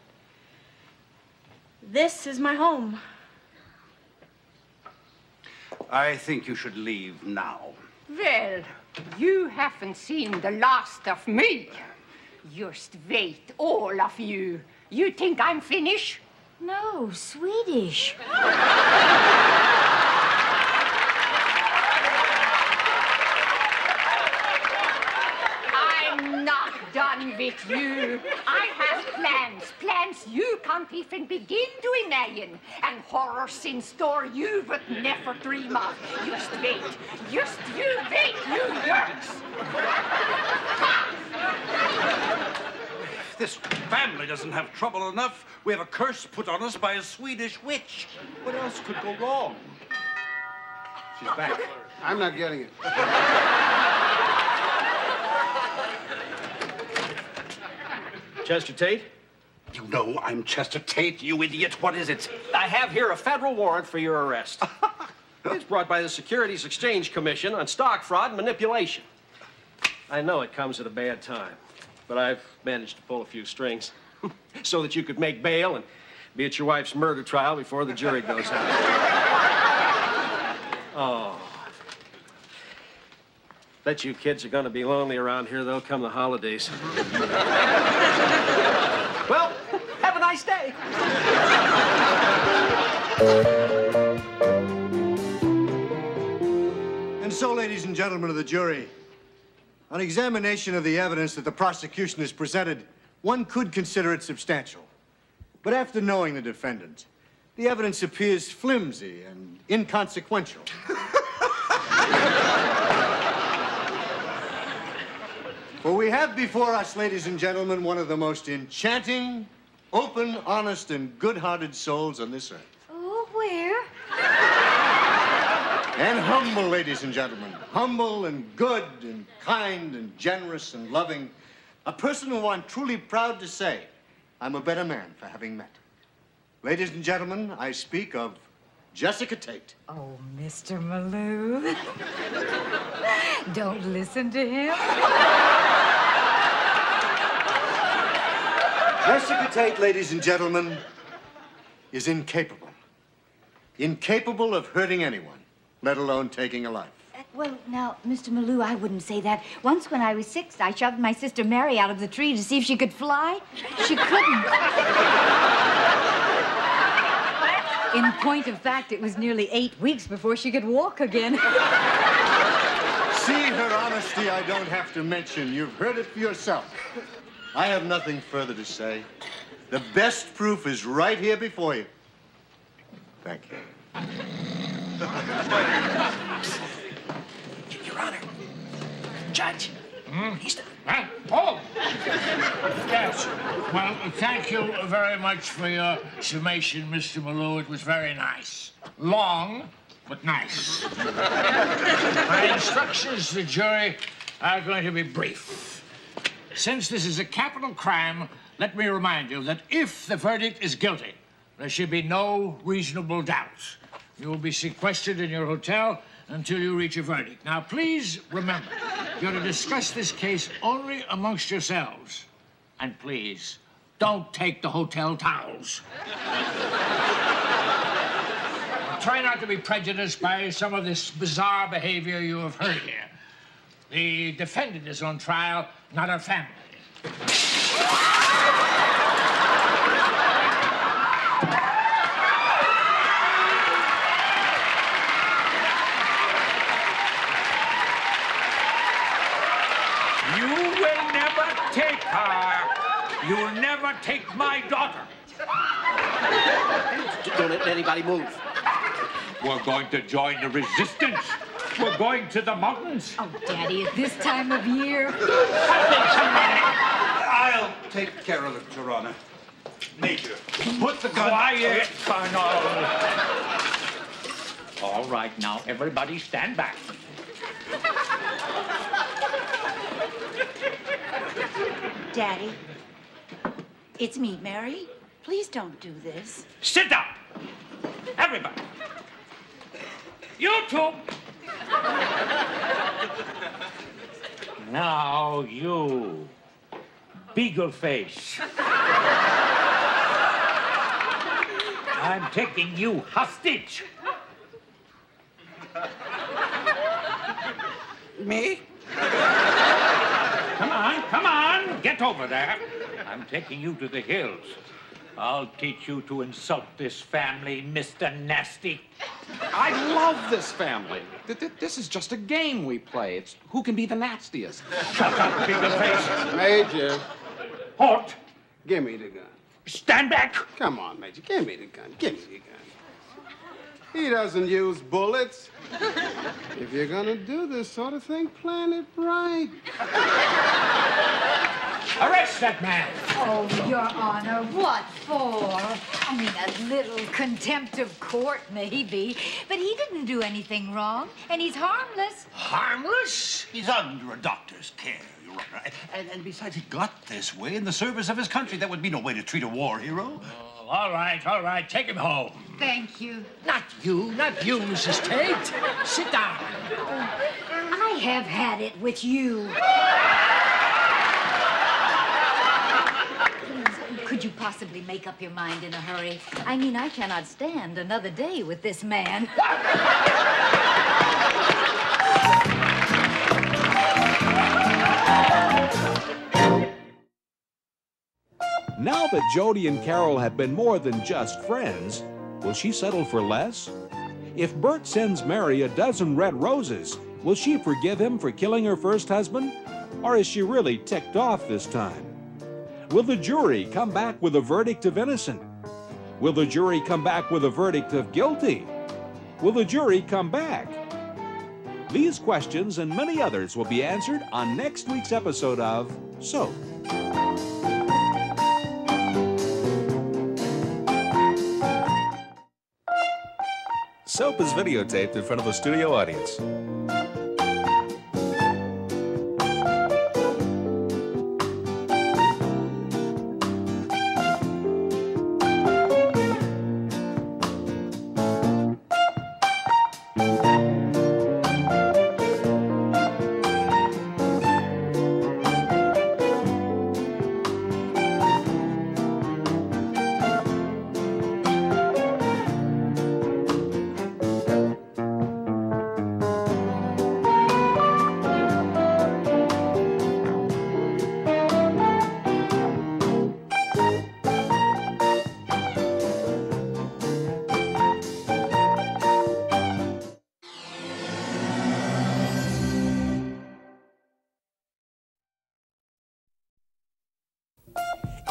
E: this is my home.
G: I think you should leave now.
S: Well, you haven't seen the last of me. Just wait, all of you. You think I'm finished?
L: No, Swedish.
S: I'm not done with you. I have plans you can't even begin to imagine, and horrors in store you would never dream of. Just wait, you yerks.
G: This family doesn't have trouble enough. We have a curse put on us by a Swedish witch. What else could go wrong?
M: She's back. I'm not getting it.
P: Chester Tate?
G: You know I'm Chester Tate, you idiot. What is it?
P: I have here a federal warrant for your arrest. It's brought by the Securities Exchange Commission on stock fraud and manipulation. I know it comes at a bad time, but I've managed to pull a few strings so that you could make bail and be at your wife's murder trial before the jury goes out. Oh. Bet you kids are gonna be lonely around here, though, come the holidays. Well, have a nice day.
J: And so, ladies and gentlemen of the jury, on examination of the evidence that the prosecution has presented, one could consider it substantial. But after knowing the defendant, the evidence appears flimsy and inconsequential. For we have before us, ladies and gentlemen, one of the most enchanting, open, honest, and good-hearted souls on this earth.
L: Oh, where?
J: And humble, ladies and gentlemen. Humble and good and kind and generous and loving. A person who I'm truly proud to say I'm a better man for having met. Ladies and gentlemen, I speak of Jessica Tate.
L: Oh, Mr. Malou. Don't listen to him.
J: Jessica Tate, ladies and gentlemen, is incapable. Incapable of hurting anyone, let alone taking a life.
L: Well, now, Mr. Malou, I wouldn't say that. Once when I was 6, I shoved my sister Mary out of the tree to see if she could fly. She couldn't. In point of fact, it was nearly 8 weeks before she could walk again.
J: See her honesty, I don't have to mention. You've heard it for yourself. I have nothing further to say. The best proof is right here before you. Thank you.
F: Your Honor, Judge, he's...
Q: Huh? Oh! Yes. Well, thank you very much for your summation, Mr. Malou. It was very nice. Long, but nice. My instructions to the jury are going to be brief. Since this is a capital crime, let me remind you that if the verdict is guilty, there should be no reasonable doubt. You will be sequestered in your hotel until you reach a verdict. Now, please remember, you're to discuss this case only amongst yourselves. And please, don't take the hotel towels. Try not to be prejudiced by some of this bizarre behavior you have heard here. The defendant is on trial, not her family. You will never take her. You'll never take my daughter.
P: Don't let anybody move.
Q: We're going to join the resistance. We're going to the mountains.
L: Oh, Daddy, at this time of year.
G: I'll take care of it, Your Honor. Major, put the gun...
Q: Quiet, Colonel. All right, now, everybody stand back.
B: Daddy, it's me, Mary. Please don't do this.
Q: Sit down. Everybody. You two. Now, you. Beagle face. I'm taking you hostage.
I: Me?
Q: Come on, get over there. I'm taking you to the hills. I'll teach you to insult this family, Mr. Nasty.
R: I love this family. This is just a game we play. It's who can be the nastiest.
Q: Shut up, Beagle face.
M: Major.
Q: Halt.
M: Give me the gun.
Q: Stand back.
M: Come on, Major. Give me the gun. Give me the gun. He doesn't use bullets. If you're gonna do this sort of thing, plan it right.
Q: Arrest that man.
L: Oh, Your Honor, what for? I mean, a little contempt of court, maybe. But he didn't do anything wrong, and he's harmless.
G: Harmless? He's under a doctor's care, Your Honor. And besides, he got this way in the service of his country. That would be no way to treat a war hero.
Q: Oh, all right. Take him home.
L: Thank you.
Q: Not you, Mrs. Tate. Sit down.
L: I have had it with you. Could you possibly make up your mind in a hurry? I mean, I cannot stand another day with this man.
N: Now that Jody and Carol have been more than just friends, will she settle for less? If Bert sends Mary a dozen red roses, will she forgive him for killing her first husband? Or is she really ticked off this time? Will the jury come back with a verdict of innocent? Will the jury come back with a verdict of guilty? Will the jury come back? These questions and many others will be answered on next week's episode of Soap. Soap is videotaped in front of a studio audience.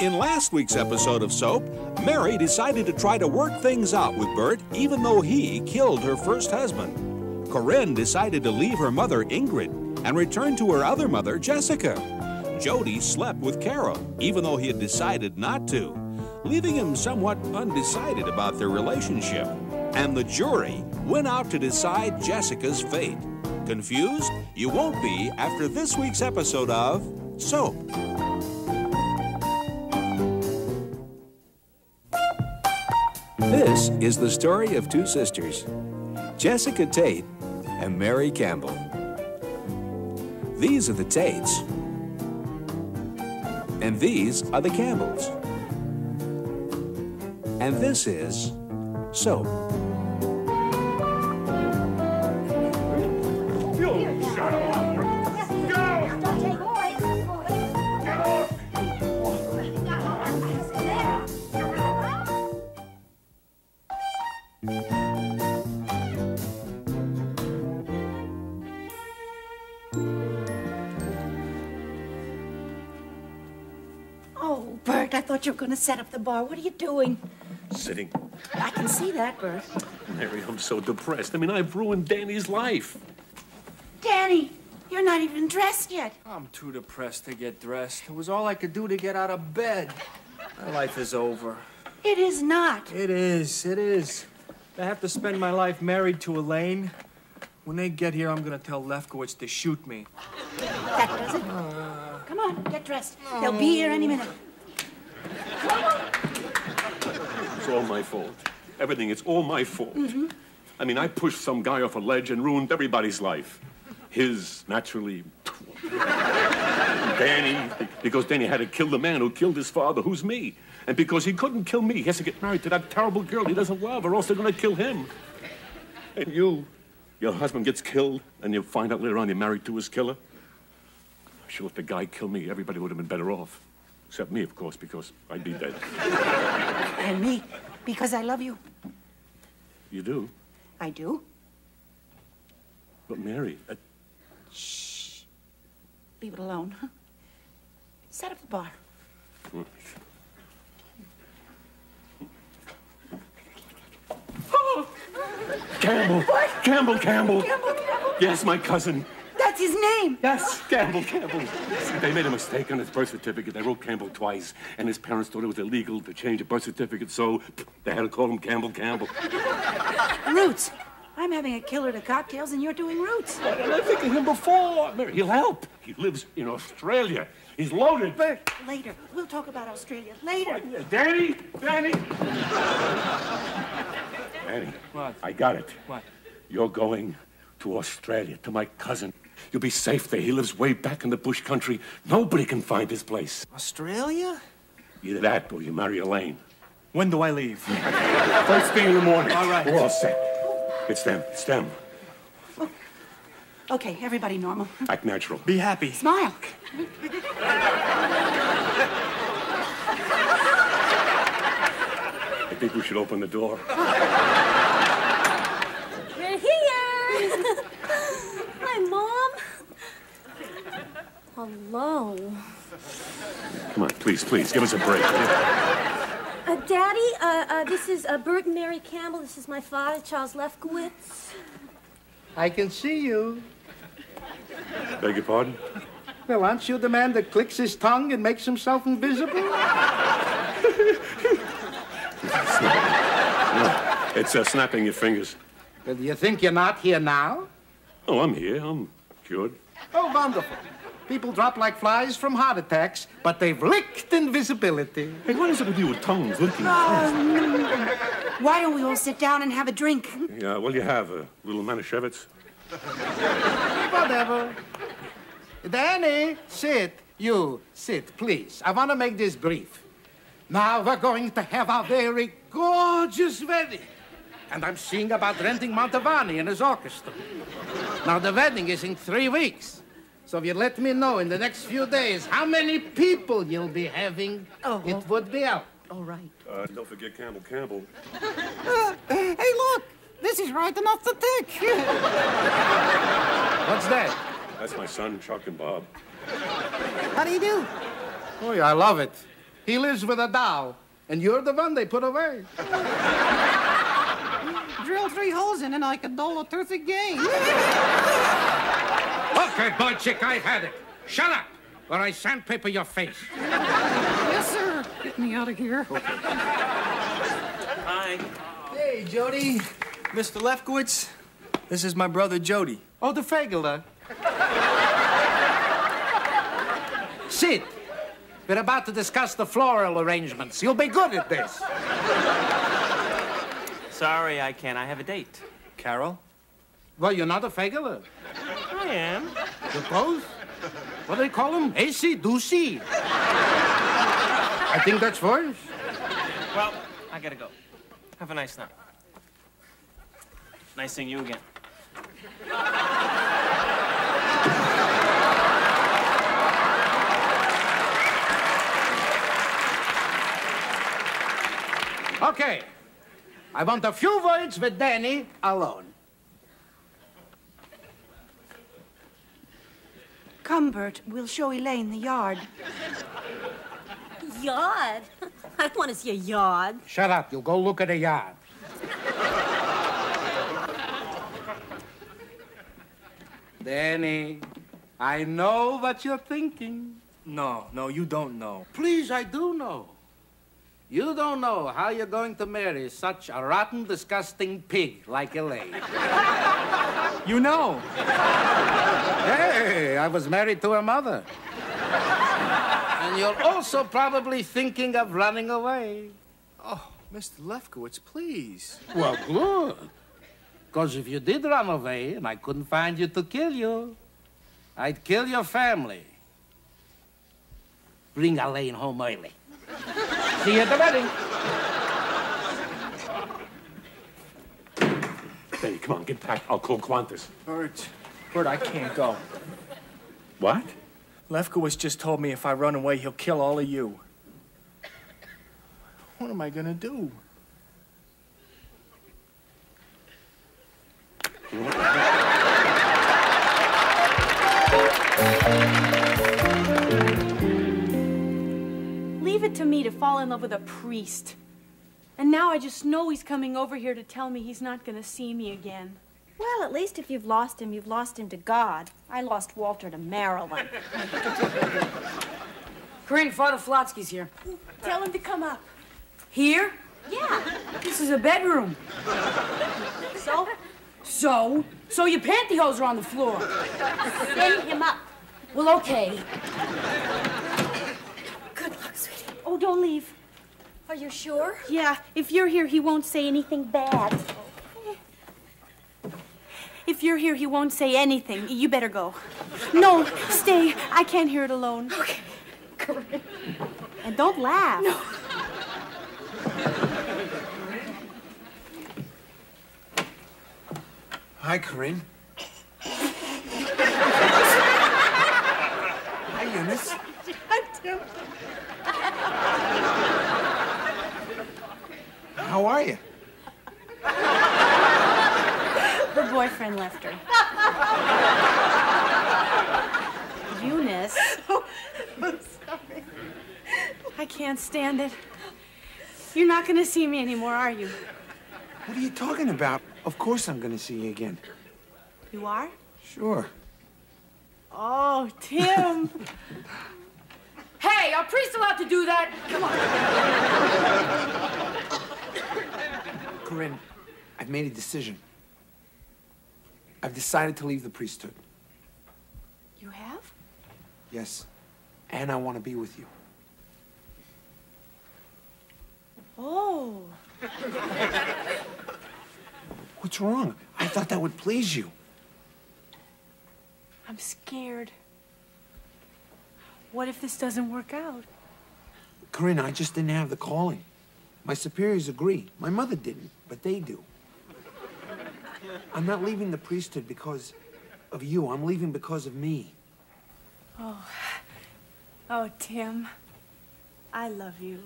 N: In last week's episode of Soap, Mary decided to try to work things out with Bert even though he killed her first husband. Corinne decided to leave her mother, Ingrid, and return to her other mother, Jessica. Jody slept with Carol, even though he had decided not to, leaving him somewhat undecided about their relationship. And the jury went out to decide Jessica's fate. Confused? You won't be after this week's episode of Soap. This is the story of two sisters, Jessica Tate and Mary Campbell. These are the Tates, and these are the Campbells. And this is Soap.
B: Oh, Bert, I thought you were going to set up the bar. What are you doing?
C: Sitting.
B: I can see that, Bert.
C: Mary, I'm so depressed. I mean, I've ruined Danny's life.
B: Danny, you're not even dressed yet.
D: I'm too depressed to get dressed. It was all I could do to get out of bed. My life is over.
B: It is not.
D: It is. It is. I have to spend my life married to Elaine. When they get here, I'm gonna tell Lefkowitz to shoot me.
B: That does it. Come on, get dressed. They'll be here any minute.
C: It's all my fault. Everything, it's all my fault.
B: Mm-hmm.
C: I mean, I pushed some guy off a ledge and ruined everybody's life. His, naturally. Danny, because Danny had to kill the man who killed his father, who's me. And because he couldn't kill me, he has to get married to that terrible girl he doesn't love, or else they're gonna kill him. And you, your husband gets killed, and you find out later on you're married to his killer. Sure, if the guy killed me, everybody would have been better off. Except me, of course, because I'd be dead.
B: And me, because I love you.
C: You do?
B: I do.
C: But Mary,
B: Shh. Leave it alone. Huh? Set up the bar.
C: Campbell!
B: What?
C: Campbell!
B: Campbell.
C: Yes, my cousin.
B: That's his name.
C: Yes, Campbell. They made a mistake on his birth certificate. They wrote Campbell twice, and his parents thought it was illegal to change a birth certificate, so they had to call him Campbell.
B: Roots. I'm having a killer to cocktails, and you're doing Roots.
C: And I think of him before. Mary, he'll help. He lives in Australia. He's loaded.
B: Bert, later. We'll talk about Australia later.
C: Danny! Danny!
D: What?
C: I got it.
D: What?
C: You're going to Australia, to my cousin. You'll be safe there. He lives way back in the bush country. Nobody can find his place.
D: Australia?
C: Either that or you marry Elaine.
D: When do I leave?
C: First thing in the morning.
D: All right.
C: We're all set. It's them. It's them.
B: Okay, everybody normal.
C: Act natural.
D: Be happy.
B: Smile.
C: I think we should open the door.
A: We're here. Hi, Mom. Hello.
C: Come on, please, give us a break.
A: Daddy, this is Bert and Mary Campbell. This is my father, Charles Lefkowitz.
T: I can see you.
C: Beg your pardon?
T: Well, aren't you the man that clicks his tongue and makes himself invisible?
C: No, it's snapping your fingers.
T: Well, do you think you're not here now?
C: Oh, I'm here. I'm cured.
T: Oh, wonderful. People drop like flies from heart attacks, but they've licked invisibility.
C: Hey, what is it with you with tongues licking?
B: Why don't we all sit down and have a drink?
C: Yeah, well, you have a little Manischewitz.
T: Whatever. Danny, sit. You, sit, please. I want to make this brief. Now we're going to have a very gorgeous wedding. And I'm seeing about renting Montavani and his orchestra. Now, the wedding is in 3 weeks. So if you let me know in the next few days how many people you'll be having, it would be out.
B: All right.
C: Don't forget Campbell.
W: Hey, look! This is right enough to tick.
T: What's that?
C: That's my son, Chuck and Bob.
W: How do you do?
T: Oh, yeah, I love it. He lives with a doll, and you're the one they put away.
W: Drill 3 holes in it like a doll of toothed game.
T: Okay, boy chick, I've had it. Shut up, or I sandpaper your face.
W: Yes, sir. Get me out of here.
D: Hi. Hey, Jody. Mr. Lefkowitz. This is my brother, Jody.
T: Oh, the Fagler. Sit. We're about to discuss the floral arrangements. You'll be good at this.
D: Sorry, I can't. I have a date. Carol?
T: Well, you're not a Fagler.
D: I am.
T: You're both? What do they call them? AC-doocy. I think that's worse.
D: Well, I gotta go. Have a nice night. Nice seeing you again.
T: Okay. I want a few words with Danny alone.
B: Come, Bert. We'll show Elaine the yard.
A: Yard? I want to see a yard.
T: Shut up. You'll go look at the yard. Danny, I know what you're thinking.
D: No, you don't know.
T: Please, I do know. You don't know how you're going to marry such a rotten, disgusting pig like Elaine.
D: You know.
T: Hey, I was married to her mother. And you're also probably thinking of running away.
D: Oh, Mr. Lefkowitz, please.
T: Well, good. Because if you did run away and I couldn't find you to kill you, I'd kill your family. Bring Elaine home early. See you at the wedding.
C: Benny, come on, get back. I'll call Qantas.
D: Bert, I can't go.
C: What?
D: Lefkowitz just told me if I run away, he'll kill all of you. What am I gonna do?
E: Leave it to me to fall in love with a priest. And now I just know he's coming over here to tell me he's not gonna see me again.
A: Well, at least if you've lost him to God. I lost Walter to Marilyn.
K: Corinne, Father Flotsky's here.
E: Tell him to come up.
K: Here?
A: Yeah.
K: This is a bedroom.
A: So?
K: So your pantyhose are on the floor.
A: Send him up.
K: Well, okay.
A: Good luck, sweetie.
E: Oh, don't leave.
A: Are you sure?
E: Yeah, if you're here, he won't say anything bad. If you're here, he won't say anything. You better go. No, stay. I can't hear it alone.
A: Okay. Corinne.
E: And don't laugh.
A: No.
I: Hi, Corinne. Hi, Eunice.
A: Hi, Tim.
I: How are you?
E: Her boyfriend left her. Eunice.
A: Oh, I'm sorry.
E: I can't stand it. You're not going to see me anymore, are you?
I: What are you talking about? Of course I'm going to see you again.
E: You are?
I: Sure.
E: Oh, Tim.
K: Hey, are priests allowed to do that? Come on.
I: Corinne, I've made a decision. I've decided to leave the priesthood.
E: You have?
I: Yes. And I want to be with you.
E: Oh.
I: What's wrong? I thought that would please you.
E: I'm scared. What if this doesn't work out?
I: Corinne, I just didn't have the calling. My superiors agree. My mother didn't, but they do. I'm not leaving the priesthood because of you. I'm leaving because of me.
E: Oh. Oh, Tim. I love you.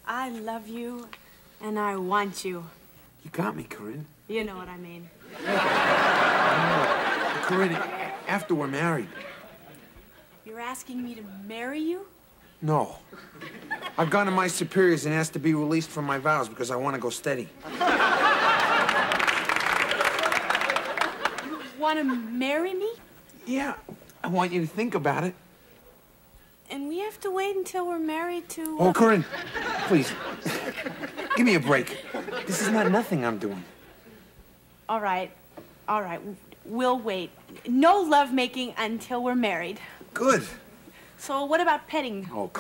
E: I love you, and I want you.
I: You got me, Corinne.
E: You know what I mean.
I: Corinne, after we're married.
E: You're asking me to marry you?
I: No. I've gone to my superiors and asked to be released from my vows because I want to go steady.
E: You want to marry me?
I: Yeah, I want you to think about it.
E: And we have to wait until we're married to...
I: Oh, Corinne, please, give me a break. This is not nothing I'm doing.
E: All right. We'll wait. No lovemaking until we're married.
I: Good.
E: So what about petting?
I: Oh,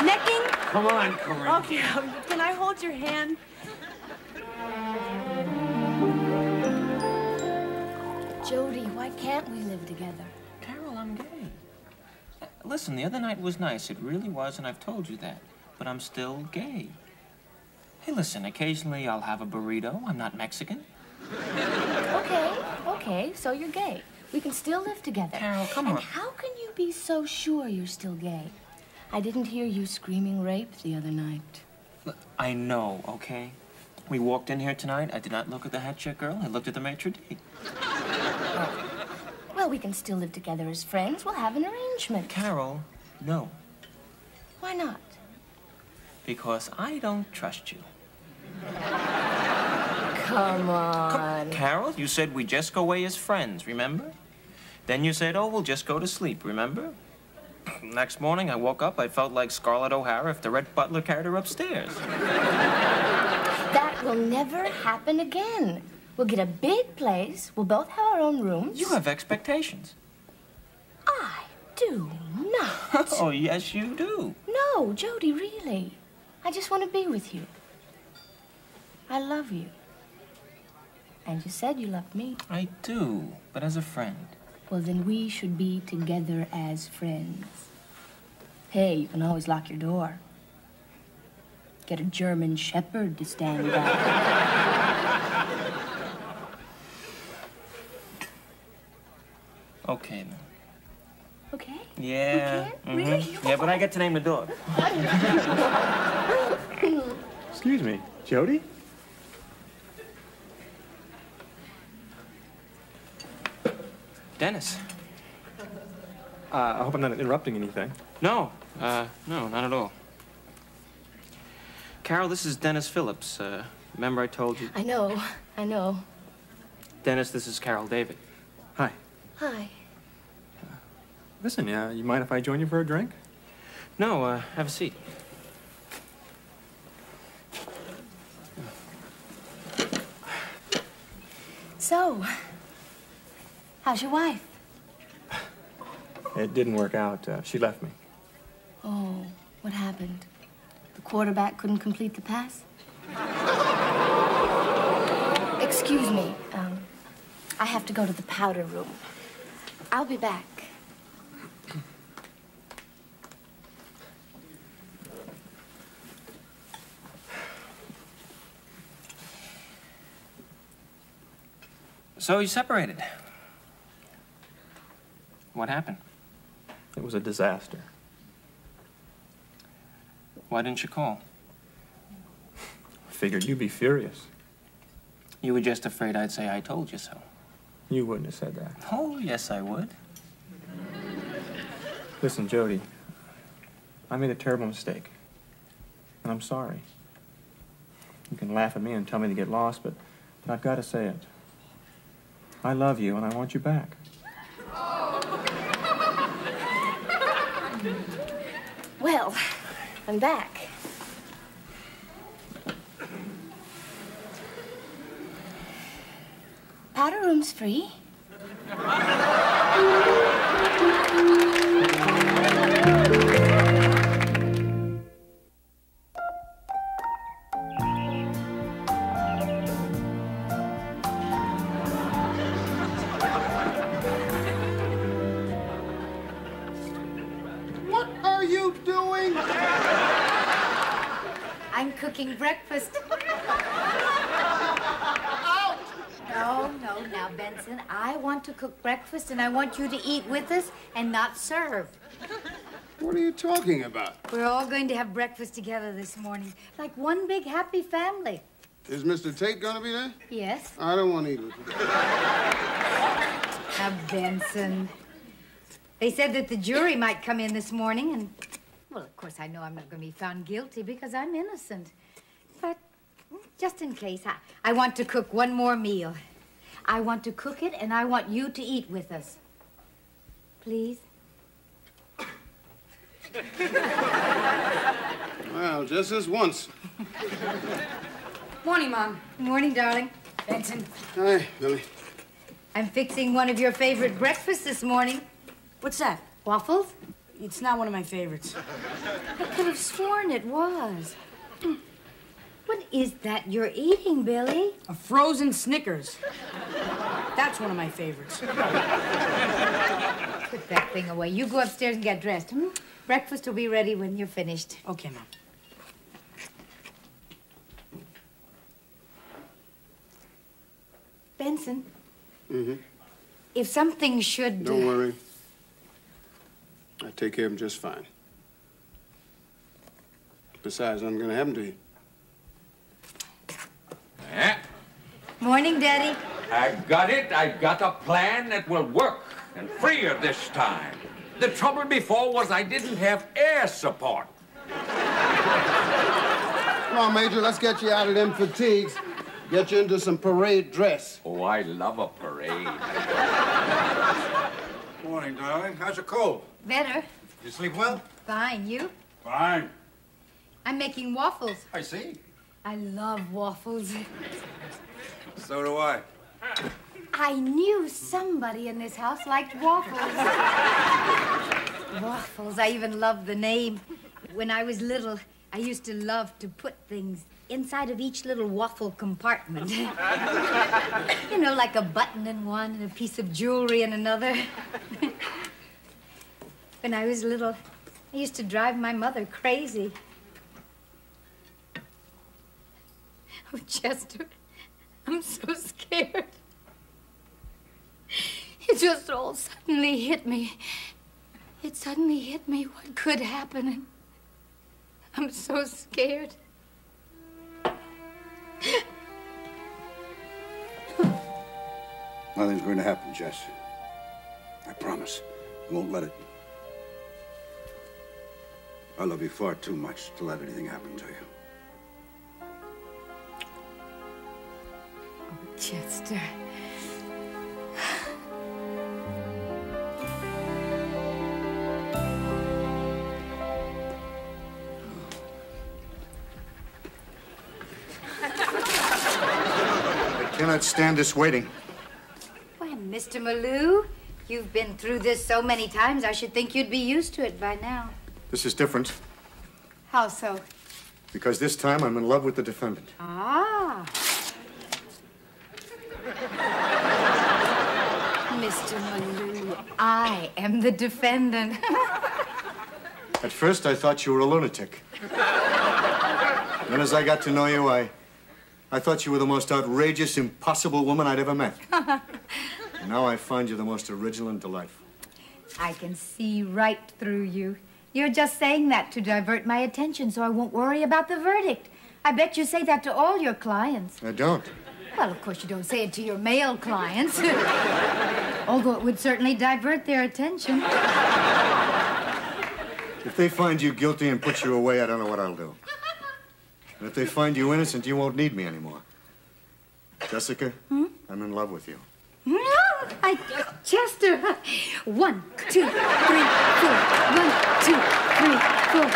E: Necking?
I: come on, Corinne.
E: Okay, can I hold your hand?
O: Jody, why can't we live together?
D: Carol, I'm gay. Listen, the other night was nice. It really was, and I've told you that. But I'm still gay. Hey, listen, occasionally I'll have a burrito. I'm not Mexican.
O: Okay, so you're gay. We can still live together.
D: Carol, come on.
O: And how can you be so sure you're still gay? I didn't hear you screaming rape the other night.
D: Look, I know, okay? We walked in here tonight. I did not look at the hat check girl. I looked at the maitre d'.
O: Well, we can still live together as friends. We'll have an arrangement.
D: Carol, no.
O: Why not?
D: Because I don't trust you.
O: Come on.
D: Carol, you said we just go away as friends, remember? Then you said, oh, we'll just go to sleep, remember? Next morning, I woke up, I felt like Scarlett O'Hara if the Red Butler carried her upstairs.
O: That will never happen again. We'll get a big place. We'll both have our own rooms.
D: You have expectations.
O: I do not.
D: Oh, yes, you do.
O: No, Jody, really. I just want to be with you. I love you. And you said you loved me.
D: I do, but as a friend.
O: Well, then we should be together as friends. Hey, you can always lock your door. Get a German Shepherd to stand by.
D: Okay, then.
O: Okay?
D: Yeah.
O: We can? Really?
D: Yeah, but I get to name the dog.
H: Excuse me, Jody?
D: Dennis.
H: I hope I'm not interrupting anything.
D: No, no, not at all. Carol, this is Dennis Phillips. Remember I told you?
O: I know.
D: Dennis, this is Carol David.
H: Hi.
O: Hi.
H: Listen, you mind if I join you for a drink?
D: No, have a seat.
O: So, how's your wife?
H: It didn't work out. She left me.
O: Oh, what happened? The quarterback couldn't complete the pass? Excuse me. I have to go to the powder room. I'll be back.
D: So you separated. What happened?
H: It was a disaster.
D: Why didn't you call?
H: Figured you'd be furious.
D: You were just afraid I'd say I told you so.
H: You wouldn't have said that.
D: Oh, yes, I would.
H: Listen, Jody, I made a terrible mistake. And I'm sorry. You can laugh at me and tell me to get lost, but I've got to say it. I love you, and I want you back.
O: Well, I'm back. Powder room's free.
J: What are you doing?
L: I'm cooking breakfast. No, now, Benson, I want to cook breakfast and I want you to eat with us and not serve.
M: What are you talking about?
L: We're all going to have breakfast together this morning, like one big happy family.
M: Is Mr. Tate gonna be there?
L: Yes.
M: I don't want to eat with you.
L: Now, Benson. They said that the jury might come in this morning, and, well, of course, I know I'm not going to be found guilty because I'm innocent. But just in case, I want to cook one more meal. I want to cook it, and I want you to eat with us. Please?
M: Well, just this once.
L: Morning, Mom. Morning, darling. Benson.
M: Hi, Billy.
L: I'm fixing one of your favorite breakfasts this morning.
K: What's that?
L: Waffles?
K: It's not one of my favorites.
L: I could have sworn it was. What is that you're eating, Billy?
K: A frozen Snickers. That's one of my favorites.
L: Put that thing away. You go upstairs and get dressed. Breakfast will be ready when you're finished.
K: Okay, Mom.
L: Benson,
M: Mm-hmm.
L: if something should...
M: Don't worry. I take care of him just fine. Besides, nothing's gonna happen to you.
L: Morning, Daddy.
S: I've got it. I've got a plan that will work, and freer this time. The trouble before was I didn't have air support.
M: Come on, Major, let's get you out of them fatigues. Get you into some parade dress.
S: Oh, I love a parade.
J: Morning, darling. How's your cold?
L: Better.
J: You sleep well?
L: Fine. You?
J: Fine.
L: I'm making waffles.
J: I see.
L: I love waffles.
J: So do I.
L: I knew somebody in this house liked waffles. Waffles. I even love the name. When I was little, I used to love to put things inside of each little waffle compartment. You know, like a button in one and a piece of jewelry in another. When I was little, I used to drive my mother crazy. Oh, Chester, I'm so scared. It just all suddenly hit me. It suddenly hit me what could happen, and I'm so scared.
J: Nothing's going to happen, Jess. I promise. I won't let it. I love you far too much to let anything happen to you.
L: Oh, Chester.
J: I cannot stand this waiting.
L: Why, Mr. Malou, you've been through this so many times, I should think you'd be used to it by now.
J: This is different
L: How so?
J: because this time I'm in love with the defendant.
L: Ah. Mr. Malou, I am the defendant.
J: At first, I thought you were a lunatic. Then as I got to know you, I thought you were the most outrageous, impossible woman I'd ever met. And now I find you the most original and delightful.
L: I can see right through you. You're just saying that to divert my attention so I won't worry about the verdict. I bet you say that to all your clients.
J: I don't.
L: Well, of course, you don't say it to your male clients. Although it would certainly divert their attention.
J: If they find you guilty and put you away, I don't know what I'll do. And if they find you innocent, you won't need me anymore. Jessica, I'm in love with you.
L: No, Chester. 1, 2, 3, 4. 1, 2, 3, 4.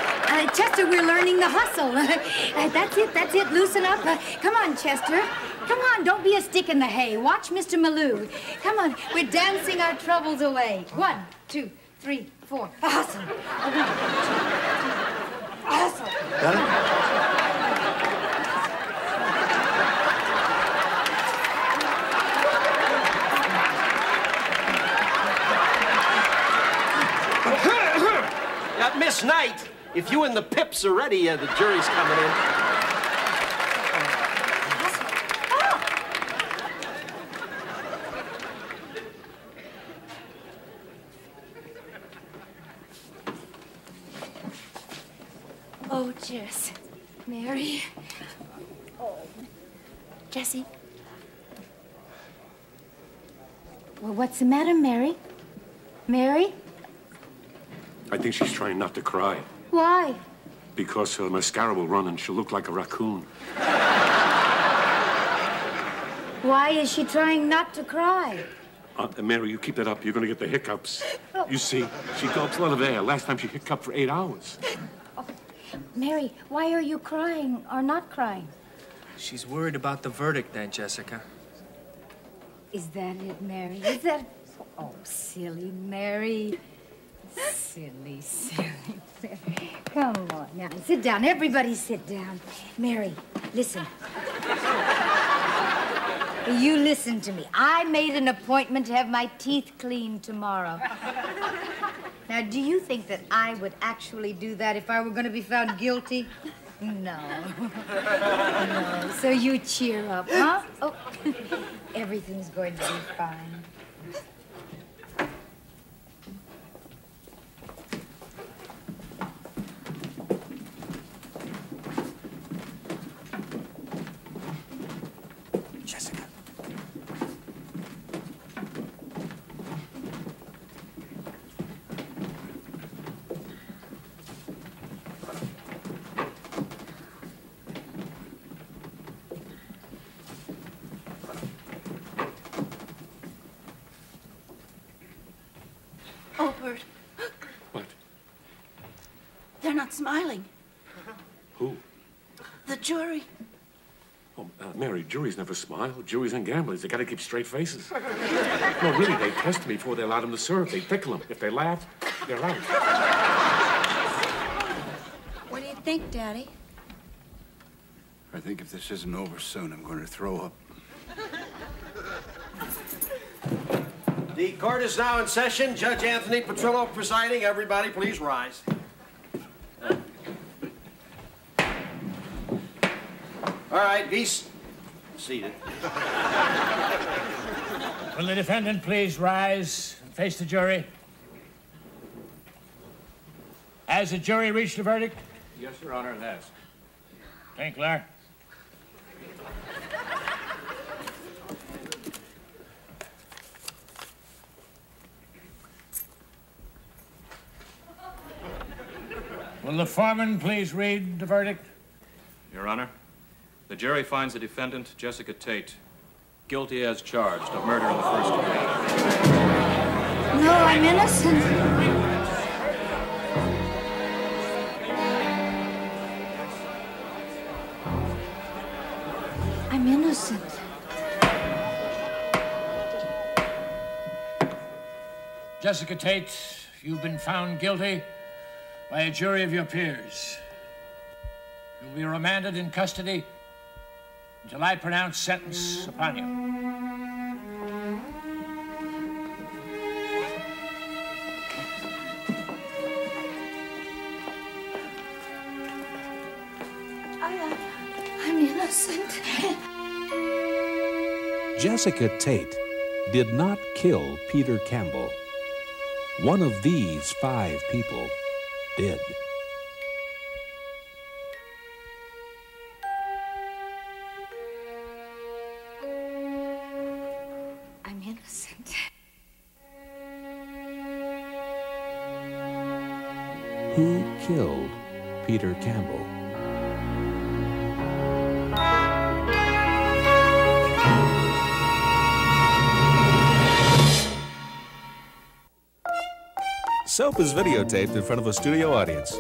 L: Chester, we're learning the hustle. That's it. Loosen up. Come on, Chester. Come on, don't be a stick in the hay. Watch Mr. Malou. Come on, we're dancing our troubles away. 1, 2, 3, 4. A hustle. A 1, 2, 3. A hustle.
J: Got it?
P: Miss Knight, if you and the Pips are ready, the jury's coming in.
L: Oh, Jess. Mary. Oh. Jessie. Well, what's the matter, Mary? Mary?
C: I think she's trying not to cry.
A: Why?
C: Because her mascara will run and she'll look like a raccoon.
L: Why is she trying not to cry?
C: Mary, you keep that up. You're going to get the hiccups. You see, she gulps a lot of air. Last time she hiccuped for 8 hours.
L: Oh, Mary, why are you crying or not crying?
D: She's worried about the verdict, Aunt Jessica.
L: Is that it, Mary? Is that... Oh, silly Mary. Silly, silly, silly. Come on now. Sit down. Everybody sit down. Mary, listen. You listen to me. I made an appointment to have my teeth cleaned tomorrow. Now, do you think that I would actually do that if I were going to be found guilty? No. No. So you cheer up, huh? Oh, everything's going to be fine.
H: Jessica.
B: Oh, Bert.
C: What?
B: They're not smiling.
C: Who?
B: The jury.
C: Oh, Mary, juries never smile. Juries and gamblers, they gotta keep straight faces. No, really, they test me before they allow them to serve. They tickle them. If they laugh, they're out.
A: What do you think, Daddy?
G: I think if this isn't over soon, I'm going to throw up.
P: The court is now in session. Judge Anthony Petrillo presiding. Everybody, please rise. All right, Geese, seated.
Q: Will the defendant please rise and face the jury? Has the jury reached a verdict?
N: Yes, Your Honor, it has.
Q: Tinkler. Will the foreman please read the verdict?
N: Your Honor, the jury finds the defendant, Jessica Tate, guilty as charged of murder in the first degree.
L: No, I'm innocent. I'm innocent.
Q: Jessica Tate, you've been found guilty by a jury of your peers. You'll be remanded in custody until I pronounce sentence upon you.
L: I'm innocent.
N: Jessica Tate did not kill Peter Campbell. One of these 5 people did.
L: I'm innocent.
N: Who killed Peter Campbell? Soap is videotaped in front of a studio audience.